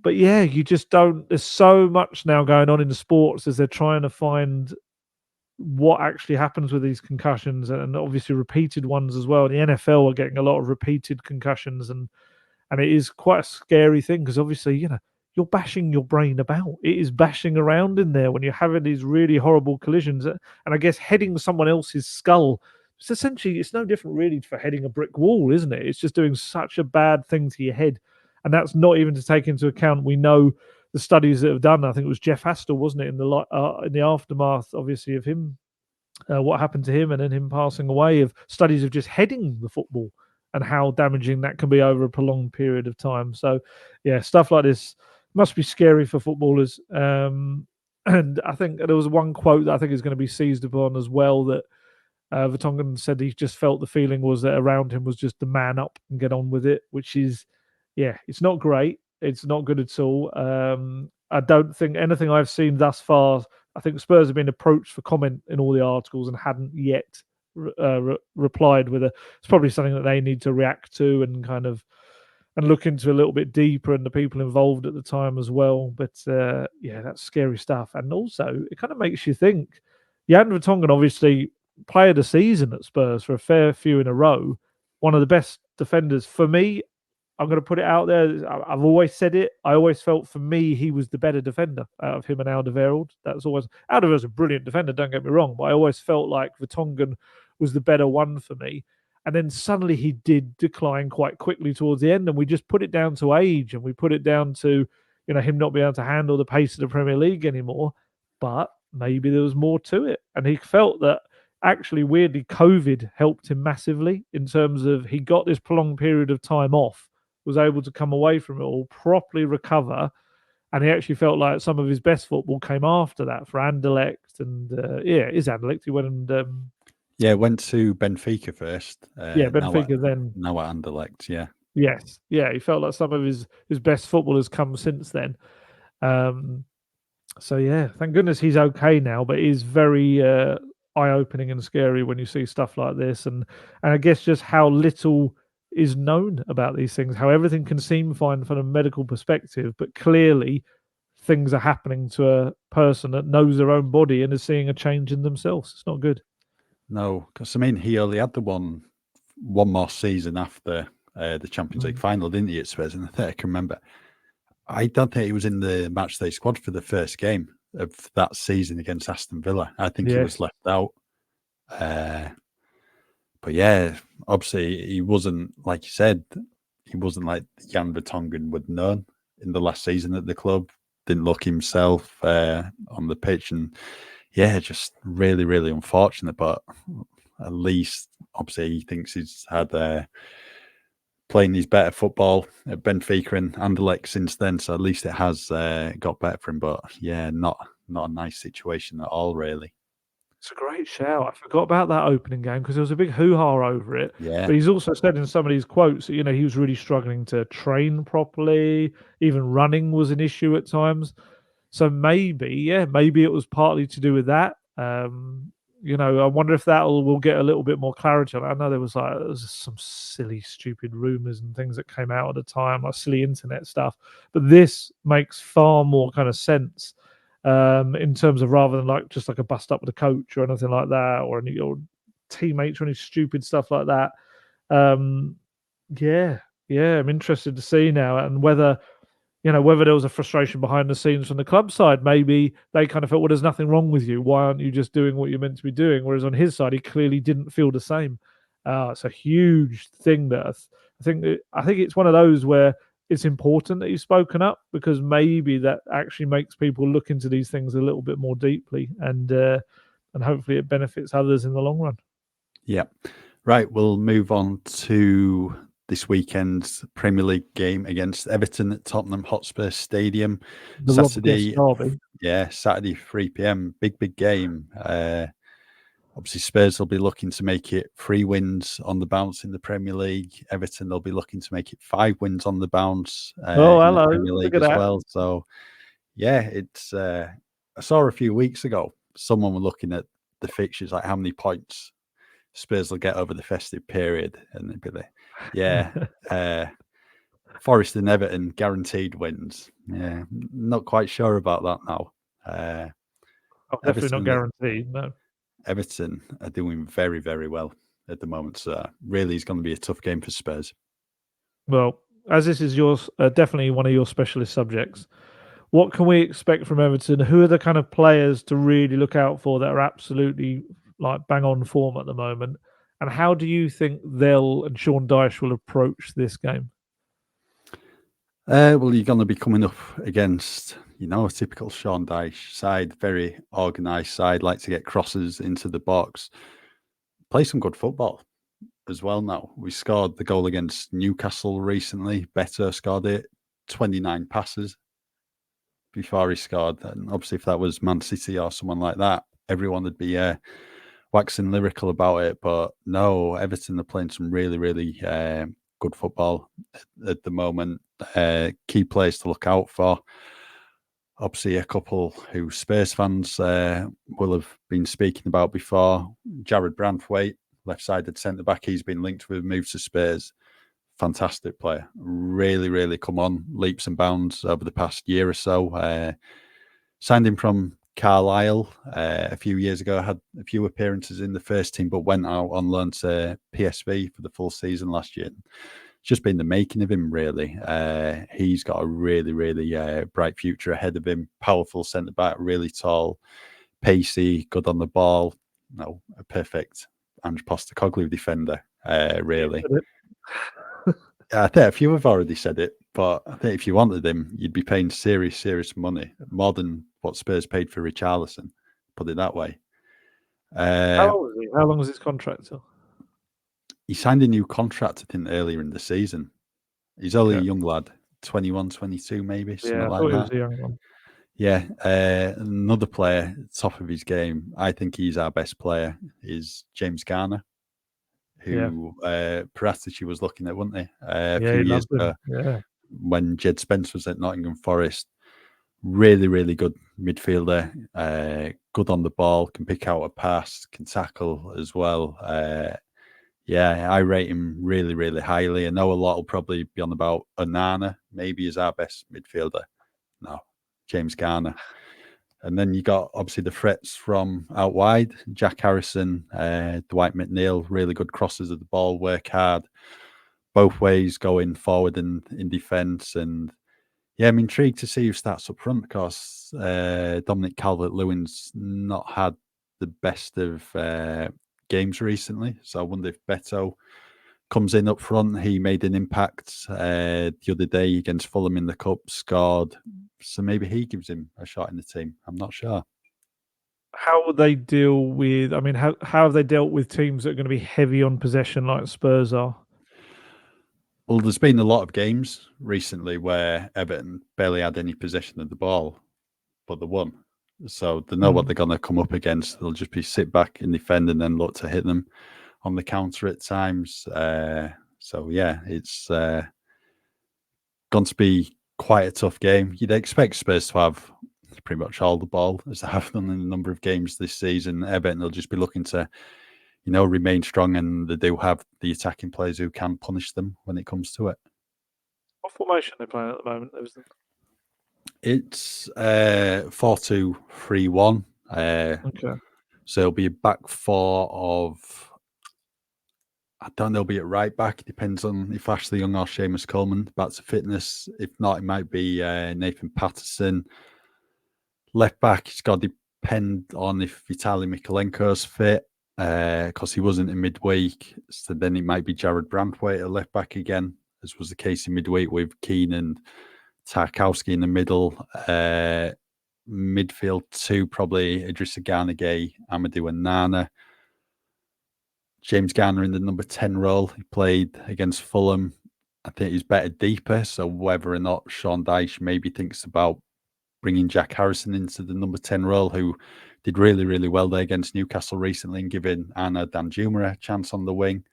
But yeah, you just don't. There's so much now going on in the sports as they're trying to find what actually happens with these concussions, and obviously repeated ones as well. The NFL are getting a lot of repeated concussions, and it is quite a scary thing because obviously, you're bashing your brain about. It is bashing around in there when you're having these really horrible collisions, and I guess heading someone else's skull. It's essentially, it's no different really for heading a brick wall, isn't it? It's just doing such a bad thing to your head, and that's not even to take into account. We know the studies that have done. I think it was Jeff Astor, wasn't it, in the aftermath, obviously, of him, what happened to him, and then him passing away. Of studies of just heading the football and how damaging that can be over a prolonged period of time. So, yeah, stuff like this must be scary for footballers. And I think there was one quote that I think is going to be seized upon as well, that Vertonghen said he just felt the feeling was that around him was just to man up and get on with it, which is, yeah, it's not great. It's not good at all. I don't think anything I've seen thus far. I think Spurs have been approached for comment in all the articles and hadn't yet replied with a. It's probably something that they need to react to and kind of and look into a little bit deeper, and the people involved at the time as well. But yeah, that's scary stuff. And also, it kind of makes you think. Jan Vertonghen, obviously, player of the season at Spurs for a fair few in a row. One of the best defenders for me. I'm going to put it out there. I've always said it. I always felt for me he was the better defender out of him and Alderweireld. That's always Alderweireld's a brilliant defender. Don't get me wrong, but I always felt like Vertonghen was the better one for me. And then suddenly he did decline quite quickly towards the end, and we just put it down to age, and we put it down to him not being able to handle the pace of the Premier League anymore. But maybe there was more to it, and he felt that actually weirdly COVID helped him massively in terms of he got this prolonged period of time off, was able to come away from it all, properly recover, and he actually felt like some of his best football came after that for Anderlecht, and it is Anderlecht. He went and went to Benfica first. Benfica then. Now at Anderlecht, yeah. Yes, yeah, he felt like some of his best football has come since then. So yeah, thank goodness he's okay now, but it is very eye-opening and scary when you see stuff like this, and I guess just how little is known about these things, how everything can seem fine from a medical perspective, but clearly things are happening to a person that knows their own body and is seeing a change in themselves. It's not good. No, because I mean, he only had the one more season after the Champions League final, didn't he, at Spurs? And I think I can remember. I don't think he was in the matchday squad for the first game of that season against Aston Villa. I think he was left out. But yeah, obviously he wasn't, like you said, he wasn't like Jan Vertonghen would known in the last season at the club. Didn't look himself on the pitch, and yeah, just really, really unfortunate. But at least, obviously, he thinks he's had playing his better football at Benfica and Anderlecht since then. So at least it has got better for him. But yeah, not a nice situation at all, really. It's a great shout. I forgot about that opening game because there was a big hoo-ha over it. Yeah. But he's also said in some of these quotes that, he was really struggling to train properly. Even running was an issue at times. So maybe it was partly to do with that. I wonder if we'll get a little bit more clarity on it. I know there was some silly, stupid rumours and things that came out at the time, like silly internet stuff. But this makes far more kind of sense in terms of rather than just like a bust up with a coach or anything like that, or any or teammates or any stupid stuff like that. Yeah, I'm interested to see now and whether there was a frustration behind the scenes from the club side. Maybe they kind of felt, well, there's nothing wrong with you. Why aren't you just doing what you're meant to be doing? Whereas on his side, he clearly didn't feel the same. It's a huge thing that I think it's one of those where it's important that you've spoken up, because maybe that actually makes people look into these things a little bit more deeply, and hopefully it benefits others in the long run. Yeah. Right. We'll move on to this weekend's Premier League game against Everton at Tottenham Hotspur Stadium. The Saturday, derby. Saturday 3 p.m. Big game. Obviously, Spurs will be looking to make it 3 wins on the bounce in the Premier League. Everton, they'll be looking to make it 5 wins on the bounce in the Premier League as well. So, yeah, it's. I saw a few weeks ago someone were looking at the fixtures, like how many points Spurs will get over the festive period, and they'd be like, Forest and Everton guaranteed wins. Yeah, not quite sure about that now. Definitely not guaranteed. No. Everton are doing very, very well at the moment, so really it's going to be a tough game for Spurs. Well, as this is yours, definitely one of your specialist subjects, what can we expect from Everton? Who are the kind of players to really look out for that are absolutely bang on form at the moment? And how do you think they'll and Sean Dyche will approach this game? Well, you're going to be coming up against, a typical Sean Dyche side, very organised side, like to get crosses into the box, play some good football as well now. We scored the goal against Newcastle recently. Beto scored it, 29 passes before he scored. And obviously, if that was Man City or someone like that, everyone would be waxing lyrical about it. But no, Everton are playing some really, really good football at the moment. Key players to look out for. Obviously, a couple who Spurs fans will have been speaking about before. Jared Branthwaite, left-sided centre-back. He's been linked with a move to Spurs. Fantastic player. Really, really come on leaps and bounds over the past year or so. Signed him from Carlisle a few years ago. Had a few appearances in the first team, but went out on loan to PSV for the full season last year. It's just been the making of him, really. He's got a really, really bright future ahead of him. Powerful centre-back, really tall, pacey, good on the ball. No, a perfect Ange Postecoglou defender, really. I think a few have already said it, but I think if you wanted him, you'd be paying serious money, more than what Spurs paid for Richarlison, put it that way. How long was his contract till? He signed a new contract, I think, earlier in the season. He's only a young lad, 21, 22 maybe, something like that. He was a young one. Yeah, another player, top of his game, I think he's our best player, is James Garner, who Paratici was looking at, wasn't he? A few years ago, when Jed Spence was at Nottingham Forest. Really, really good midfielder, good on the ball, can pick out a pass, can tackle as well. I rate him really, really highly. I know a lot will probably be on about Onana, maybe is our best midfielder. No, James Garner. And then you got obviously the threats from out wide, Jack Harrison, Dwight McNeil, really good crosses of the ball, work hard, both ways going forward and in defence. And yeah, I'm intrigued to see who starts up front, because Dominic Calvert-Lewin's not had the best of games recently. So I wonder if Beto comes in up front. He made an impact the other day against Fulham in the Cup, scored. So maybe he gives him a shot in the team. I'm not sure. How would they deal with, how have they dealt with teams that are going to be heavy on possession like Spurs are? Well, there's been a lot of games recently where Everton barely had any possession of the ball, but they won. So they know what they're going to come up against. They'll just be sit back and defend and then look to hit them on the counter at times. It's going to be quite a tough game. You'd expect Spurs to have pretty much all the ball, as they have done in a number of games this season. Everton will just be looking to, remain strong, and they do have the attacking players who can punish them when it comes to it. What formation are they playing at the moment, Everton? It's 4-2-3-1. Okay. So it'll be a back four of, I don't know, it'll be at right back. It depends on if Ashley Young or Seamus Coleman back to fitness. If not, it might be Nathan Patterson. Left back, it's got to depend on if Vitaly Mikalenko's fit, because he wasn't in midweek. So then it might be Jared Brandwaite at left back again, as was the case in midweek with Keane and Tarkowski in the middle. Midfield two, probably Idrissa Gana Gueye, Amadou and Nana. James Garner in the number 10 role. He played against Fulham. I think he's better deeper. So whether or not Sean Dyche maybe thinks about bringing Jack Harrison into the number 10 role, who did really, really well there against Newcastle recently, and giving Anna Danjuma a chance on the wing.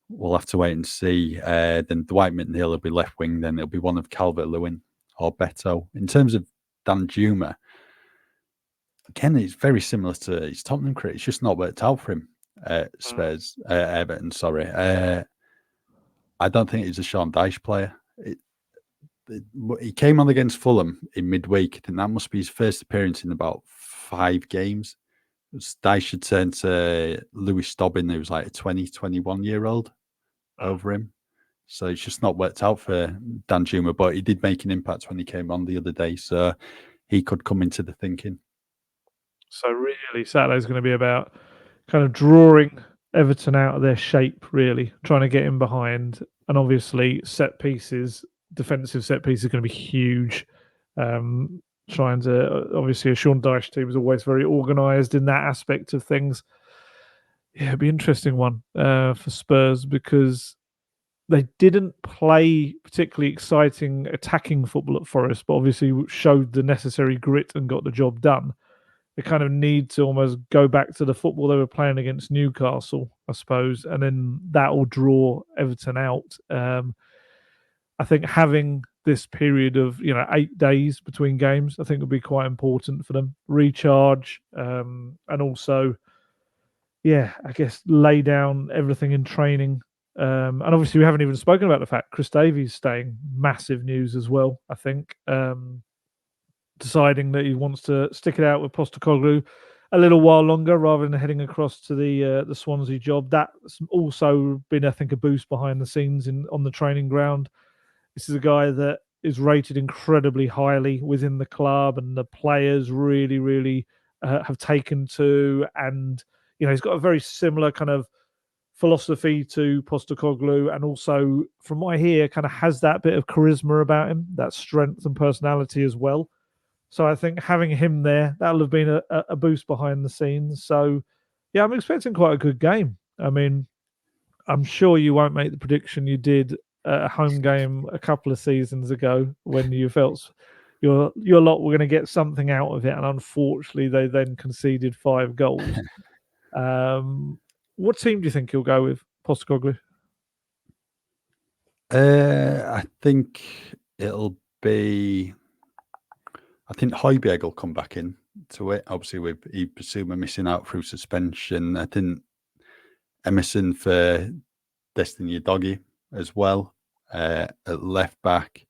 We'll have to wait and see. Then Dwight Mittenhill will be left wing. Then it'll be one of Calvert-Lewin or Beto. In terms of Danjuma, again, it's very similar to his Tottenham career. It's just not worked out for him. Spurs, Everton, sorry. I don't think he's a Sean Dyche player. He came on against Fulham in midweek. I think that must be his first appearance in about 5 games. Dyche had turned to Lewis Dobbin, who was like a 20, 21-year-old over him. So it's just not worked out for Danjuma, but he did make an impact when he came on the other day. So he could come into the thinking. So really, Saturday's going to be about kind of drawing Everton out of their shape, really, trying to get in behind. And obviously, set pieces, defensive set pieces are going to be huge. Trying to, obviously, a Sean Dyche team is always very organised in that aspect of things. Yeah, it'd be an interesting one for Spurs, because they didn't play particularly exciting attacking football at Forest, but obviously showed the necessary grit and got the job done. They kind of need to almost go back to the football they were playing against Newcastle, I suppose, and then that will draw Everton out. I think having this period of 8 days between games, I think would be quite important for them. Recharge, and also, I guess lay down everything in training. And obviously, we haven't even spoken about the fact Chris Davies staying. Massive news as well, I think. Deciding that he wants to stick it out with Postecoglou a little while longer rather than heading across to the Swansea job. That's also been, I think, a boost behind the scenes on the training ground. This is a guy that is rated incredibly highly within the club, and the players really, really have taken to. And he's got a very similar kind of philosophy to Postecoglou, and also, from what I hear, kind of has that bit of charisma about him, that strength and personality as well. So I think having him there, that'll have been a boost behind the scenes. So, I'm expecting quite a good game. I mean, I'm sure you won't make the prediction you did at a home game a couple of seasons ago when you felt your lot were going to get something out of it, and unfortunately they then conceded 5 goals. What team do you think he'll go with, Postecoglou? I think it'll be... I think Højbjerg will come back in to it. Obviously, with Bissouma missing out through suspension. I think Emerson for Destiny Udogie as well at left back.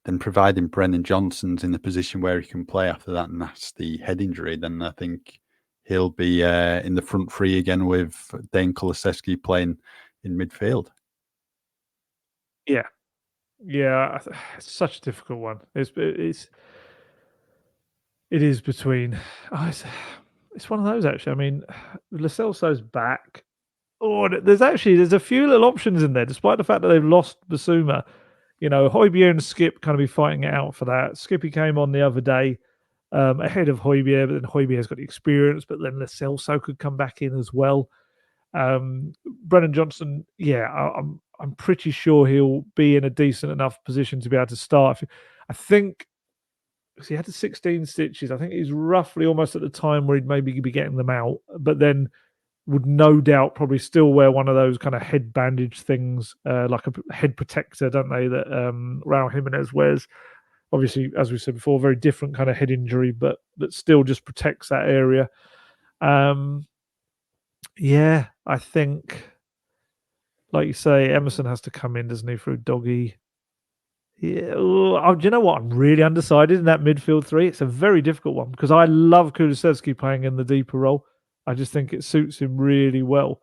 Then providing Brennan Johnson's in the position where he can play after that nasty head injury, then I think he'll be in the front three again with Dane Kulusevski playing in midfield. Yeah, it's such a difficult one. It is between. It's one of those, actually. I mean, Lo Celso's back. Oh, there's a few little options in there, despite the fact that they've lost Bissouma. Højbjerg and Skip kind of be fighting it out for that. Skippy came on the other day ahead of Højbjerg, but then Højbjerg's got the experience, but then Lo Celso could come back in as well. Brennan Johnson, I'm pretty sure he'll be in a decent enough position to be able to start. I think he had the 16 stitches. I think he's roughly almost at the time where he'd maybe be getting them out, but then would no doubt probably still wear one of those kind of head bandage things, like a head protector, don't they, that Raul Jimenez wears. obviously, as we said before, very different kind of head injury, but that still just protects that area. Yeah, I think, like you say, Emerson has to come in, doesn't he, through Doggy? Yeah, do you know what? I'm really undecided in that midfield three. It's a very difficult one because I love Kulusevski playing in the deeper role. I just think it suits him really well.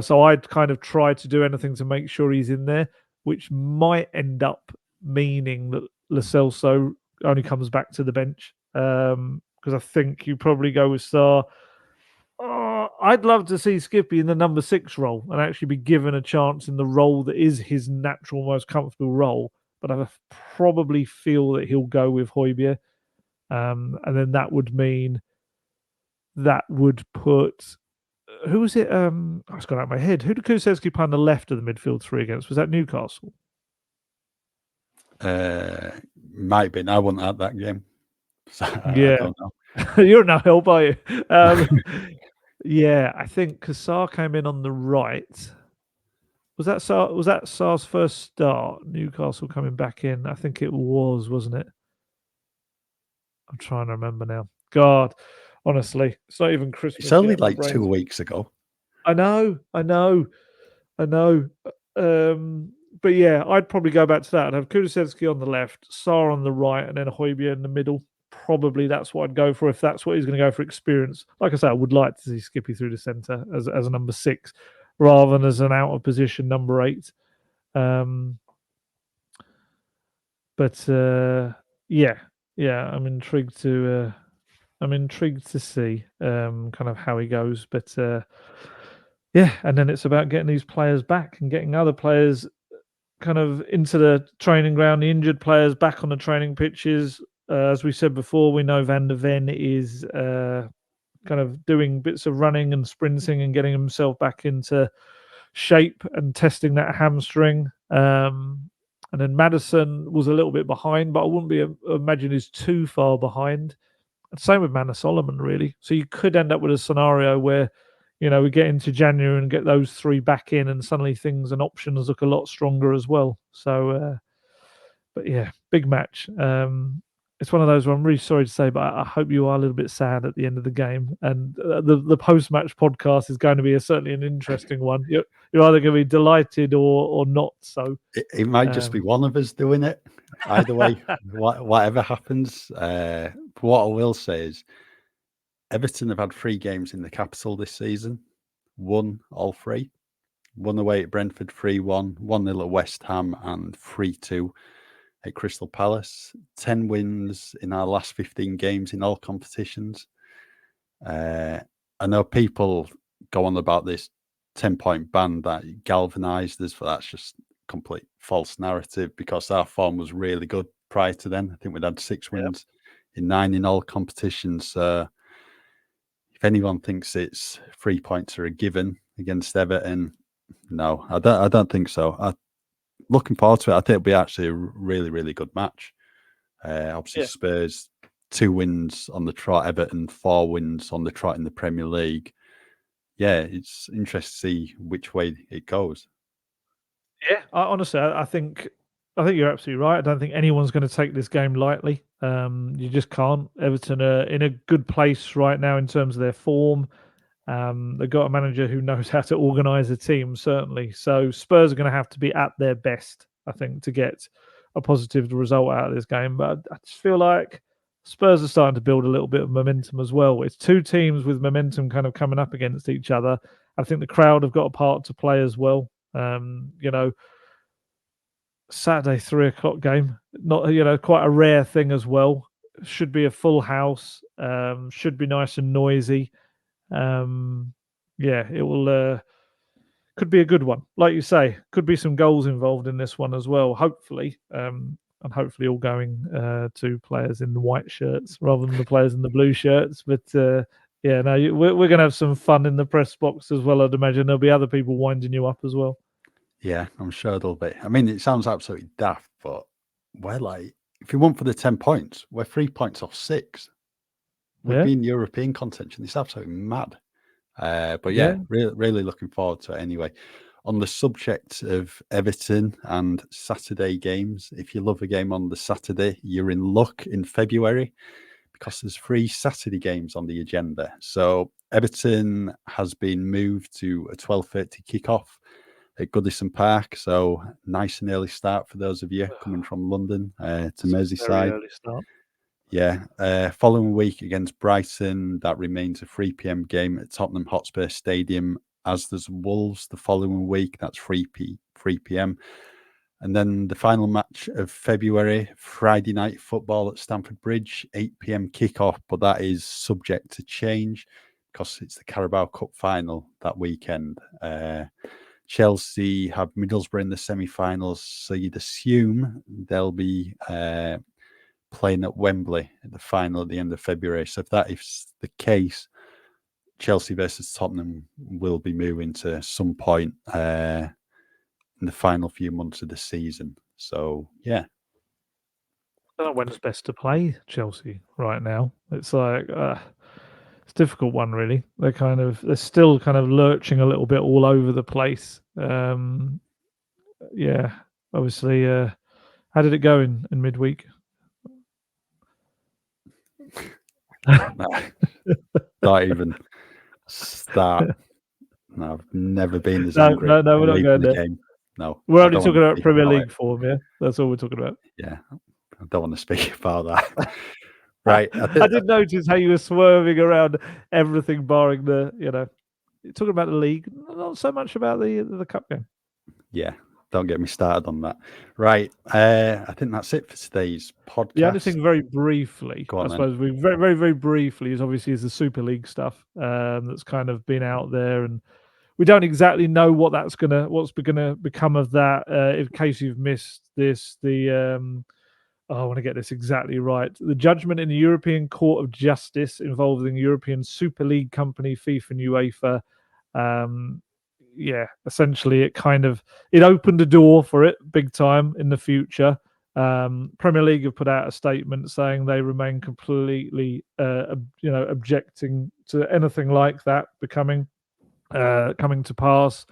So I'd kind of try to do anything to make sure he's in there, which might end up meaning that Lo Celso only comes back to the bench because I think you probably go with Sarr. I'd love to see Skippy in the number 6 role and actually be given a chance in the role that is his natural, most comfortable role. But I probably feel that he'll go with Højbjerg. And then that would mean that would put... Who was it? It's gone out of my head. Who did Kulusevski play on the left of the midfield three against? Was that Newcastle? Might have been. I wasn't at that game. So Yeah. I don't know. You're no help, are you? Yeah, I think Kassar came in on the right. Was that Sarr's first start? Newcastle coming back in. I think it was, wasn't it? I'm trying to remember now. God, honestly, it's not even Christmas. It's only yet. like 2 weeks ago. I know. But yeah, I'd probably go back to that. I'd have Kulusevski on the left, Sarr on the right, and then Højbjerg in the middle. Probably that's what I'd go for if that's what he's going to go for experience. Like I say, I would like to see Skippy through the centre as a number 6 rather than as an out of position number 8. Yeah, I'm intrigued to see kind of how he goes. But yeah, and then it's about getting these players back and getting other players kind of into the training ground, the injured players back on the training pitches. As we said before, we know Van der Ven is kind of doing bits of running and sprinting and getting himself back into shape and testing that hamstring. And then Maddison was a little bit behind, but I wouldn't imagine he's too far behind. And same with Manor Solomon, really. So you could end up with a scenario where, we get into January and get those 3 back in, and suddenly things and options look a lot stronger as well. So, but yeah, big match. It's one of those where I'm really sorry to say, but I hope you are a little bit sad at the end of the game. And the post-match podcast is going to be certainly an interesting one. You're either going to be delighted or not. So it might just be one of us doing it. Either way, whatever happens. What I will say is, Everton have had 3 games in the capital this season. Won all 3. Won away at Brentford 3-1, 1-0 at West Ham, and 3-2 at Crystal Palace. 10 wins in our last 15 games in all competitions. I know people go on about this 10-point ban that galvanised us, but that's just complete false narrative because our form was really good prior to then. I think we'd had 6 wins in 9 in all competitions. So if anyone thinks it's 3 points are a given against Everton, no, I don't think so. Looking forward to it. I think it'll be actually a really, really good match. Obviously, Spurs 2 wins on the trot, Everton 4 wins on the trot in the Premier League. Yeah, it's interesting to see which way it goes. Yeah, honestly, I think you're absolutely right. I don't think anyone's going to take this game lightly. You just can't. Everton are in a good place right now in terms of their form. They've got a manager who knows how to organise a team, certainly. So Spurs are going to have to be at their best, I think, to get a positive result out of this game. But I just feel like Spurs are starting to build a little bit of momentum as well. It's 2 teams with momentum kind of coming up against each other. I think the crowd have got a part to play as well. Saturday 3:00 game, not quite a rare thing as well. Should be a full house. Should be nice and noisy. It will. Could be a good one, like you say. Could be some goals involved in this one as well. Hopefully, and hopefully all going to players in the white shirts rather than the players in the blue shirts. But we're going to have some fun in the press box as well. I'd imagine there'll be other people winding you up as well. Yeah, I'm sure there'll be. I mean, it sounds absolutely daft, but we're like, if we went for the 10 points, we're 3 points off 6. We'd be in European contention. It's absolutely mad. But really, really looking forward to it anyway. On the subject of Everton and Saturday games, if you love a game on the Saturday, you're in luck in February because there's 3 Saturday games on the agenda. So Everton has been moved to a 12:30 kickoff at Goodison Park. So nice and early start for those of you coming from London to Merseyside. Very early start. Yeah. Following week against Brighton, that remains a 3 p.m. game at Tottenham Hotspur Stadium, as there's Wolves the following week. That's 3 p.m. And then the final match of February, Friday night football at Stamford Bridge, 8 p.m. kickoff, but that is subject to change because it's the Carabao Cup final that weekend. Chelsea have Middlesbrough in the semi-finals, so you'd assume they'll be playing at Wembley at the final at the end of February. So if that is the case, Chelsea versus Tottenham will be moving to some point in the final few months of the season. So yeah, I don't know when's best to play Chelsea right now. It's like it's a difficult one, really. They're still kind of lurching a little bit all over the place. Yeah, obviously. How did it go in midweek? Not even start. No, I've never been as No, angry. we're not going there. Game. No, we're I only don't talking wanna about speak Premier about League it. form. Yeah, that's all we're talking about. Yeah, I don't want to speak about that. Right. I did notice how you were swerving around everything, barring you're talking about the league, not so much about the cup game. Yeah, don't get me started on that. Right. I think that's it for today's podcast. The only thing, very briefly, Go on, I suppose, we very, very, very briefly, is obviously the Super League stuff that's kind of been out there, and we don't exactly know what's gonna become of that. In case you've missed this, I want to get this exactly right. The judgment in the European Court of Justice involving European Super League company FIFA and UEFA. Essentially, it opened a door for it big time in the future. Premier League have put out a statement saying they remain completely, objecting to anything like that coming to pass,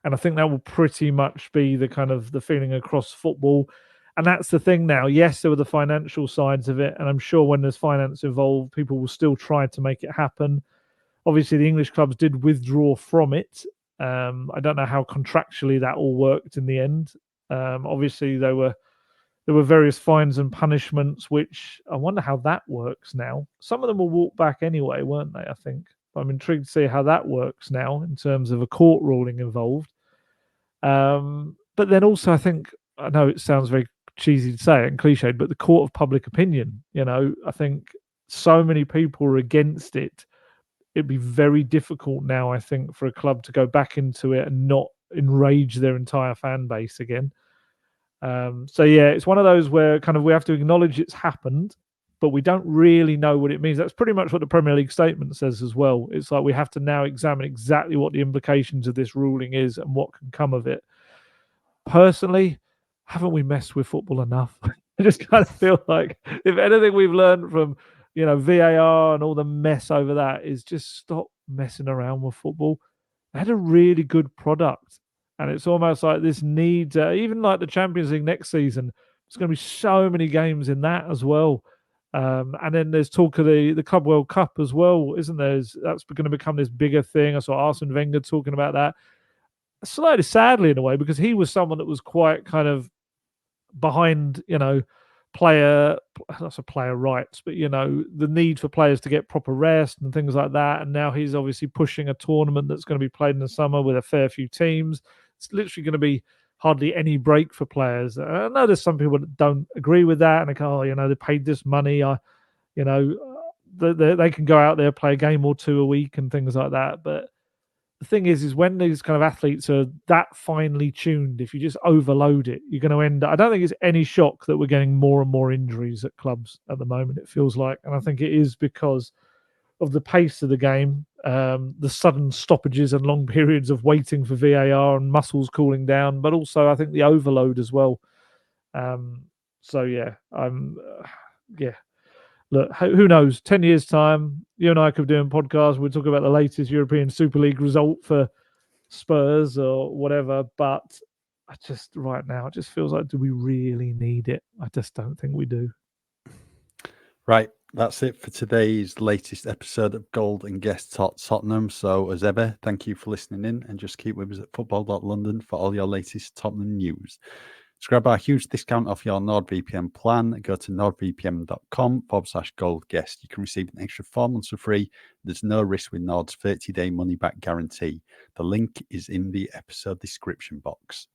and I think that will pretty much be the feeling across football. And that's the thing now. Yes, there were the financial sides of it, and I'm sure when there's finance involved, people will still try to make it happen. Obviously, the English clubs did withdraw from it. I don't know how contractually that all worked in the end. Obviously, there were various fines and punishments, which I wonder how that works now. Some of them will walk back anyway, weren't they? I think. I'm intrigued to see how that works now in terms of a court ruling involved. But then also, I know it sounds very cheesy to say it and cliched, but the court of public opinion, I think so many people are against it. It'd be very difficult now, I think, for a club to go back into it and not enrage their entire fan base again. So yeah, it's one of those where we have to acknowledge it's happened, but we don't really know what it means. That's pretty much what the Premier League statement says as well. It's like we have to now examine exactly what the implications of this ruling is and what can come of it. Personally, haven't we messed with football enough? I just kind of feel like if anything we've learned from VAR and all the mess over that is just stop messing around with football. They had a really good product, and it's almost like this need, even like the Champions League next season, there's going to be so many games in that as well. And then there's talk of the Club World Cup as well, isn't there? That's going to become this bigger thing. I saw Arsene Wenger talking about that. Slightly sadly in a way, because he was someone that was quite kind of behind, player rights, but the need for players to get proper rest and things like that. And now he's obviously pushing a tournament that's going to be played in the summer with a fair few teams. It's literally going to be hardly any break for players. I know there's some people that don't agree with that, and they go, they paid this money. They can go out there, play a game or two a week and things like that. But the thing is when these kind of athletes are that finely tuned, if you just overload it, you're going to end up. I don't think it's any shock that we're getting more and more injuries at clubs at the moment, it feels like. And I think it is because of the pace of the game, the sudden stoppages and long periods of waiting for VAR and muscles cooling down, but also I think the overload as well. So yeah, look, who knows? 10 years' time, you and I could be doing podcasts. We'll talk about the latest European Super League result for Spurs or whatever, but I just right now it just feels like, do we really need it? I just don't think we do. Right, that's it for today's latest episode of Gold and Guest Talk Tottenham. So, as ever, thank you for listening in, and just keep with us at football.london for all your latest Tottenham news. To grab our huge discount off your NordVPN plan, go to nordvpn.com/goldguest. You can receive an extra 4 months for free. There's no risk with Nord's 30-day money-back guarantee. The link is in the episode description box.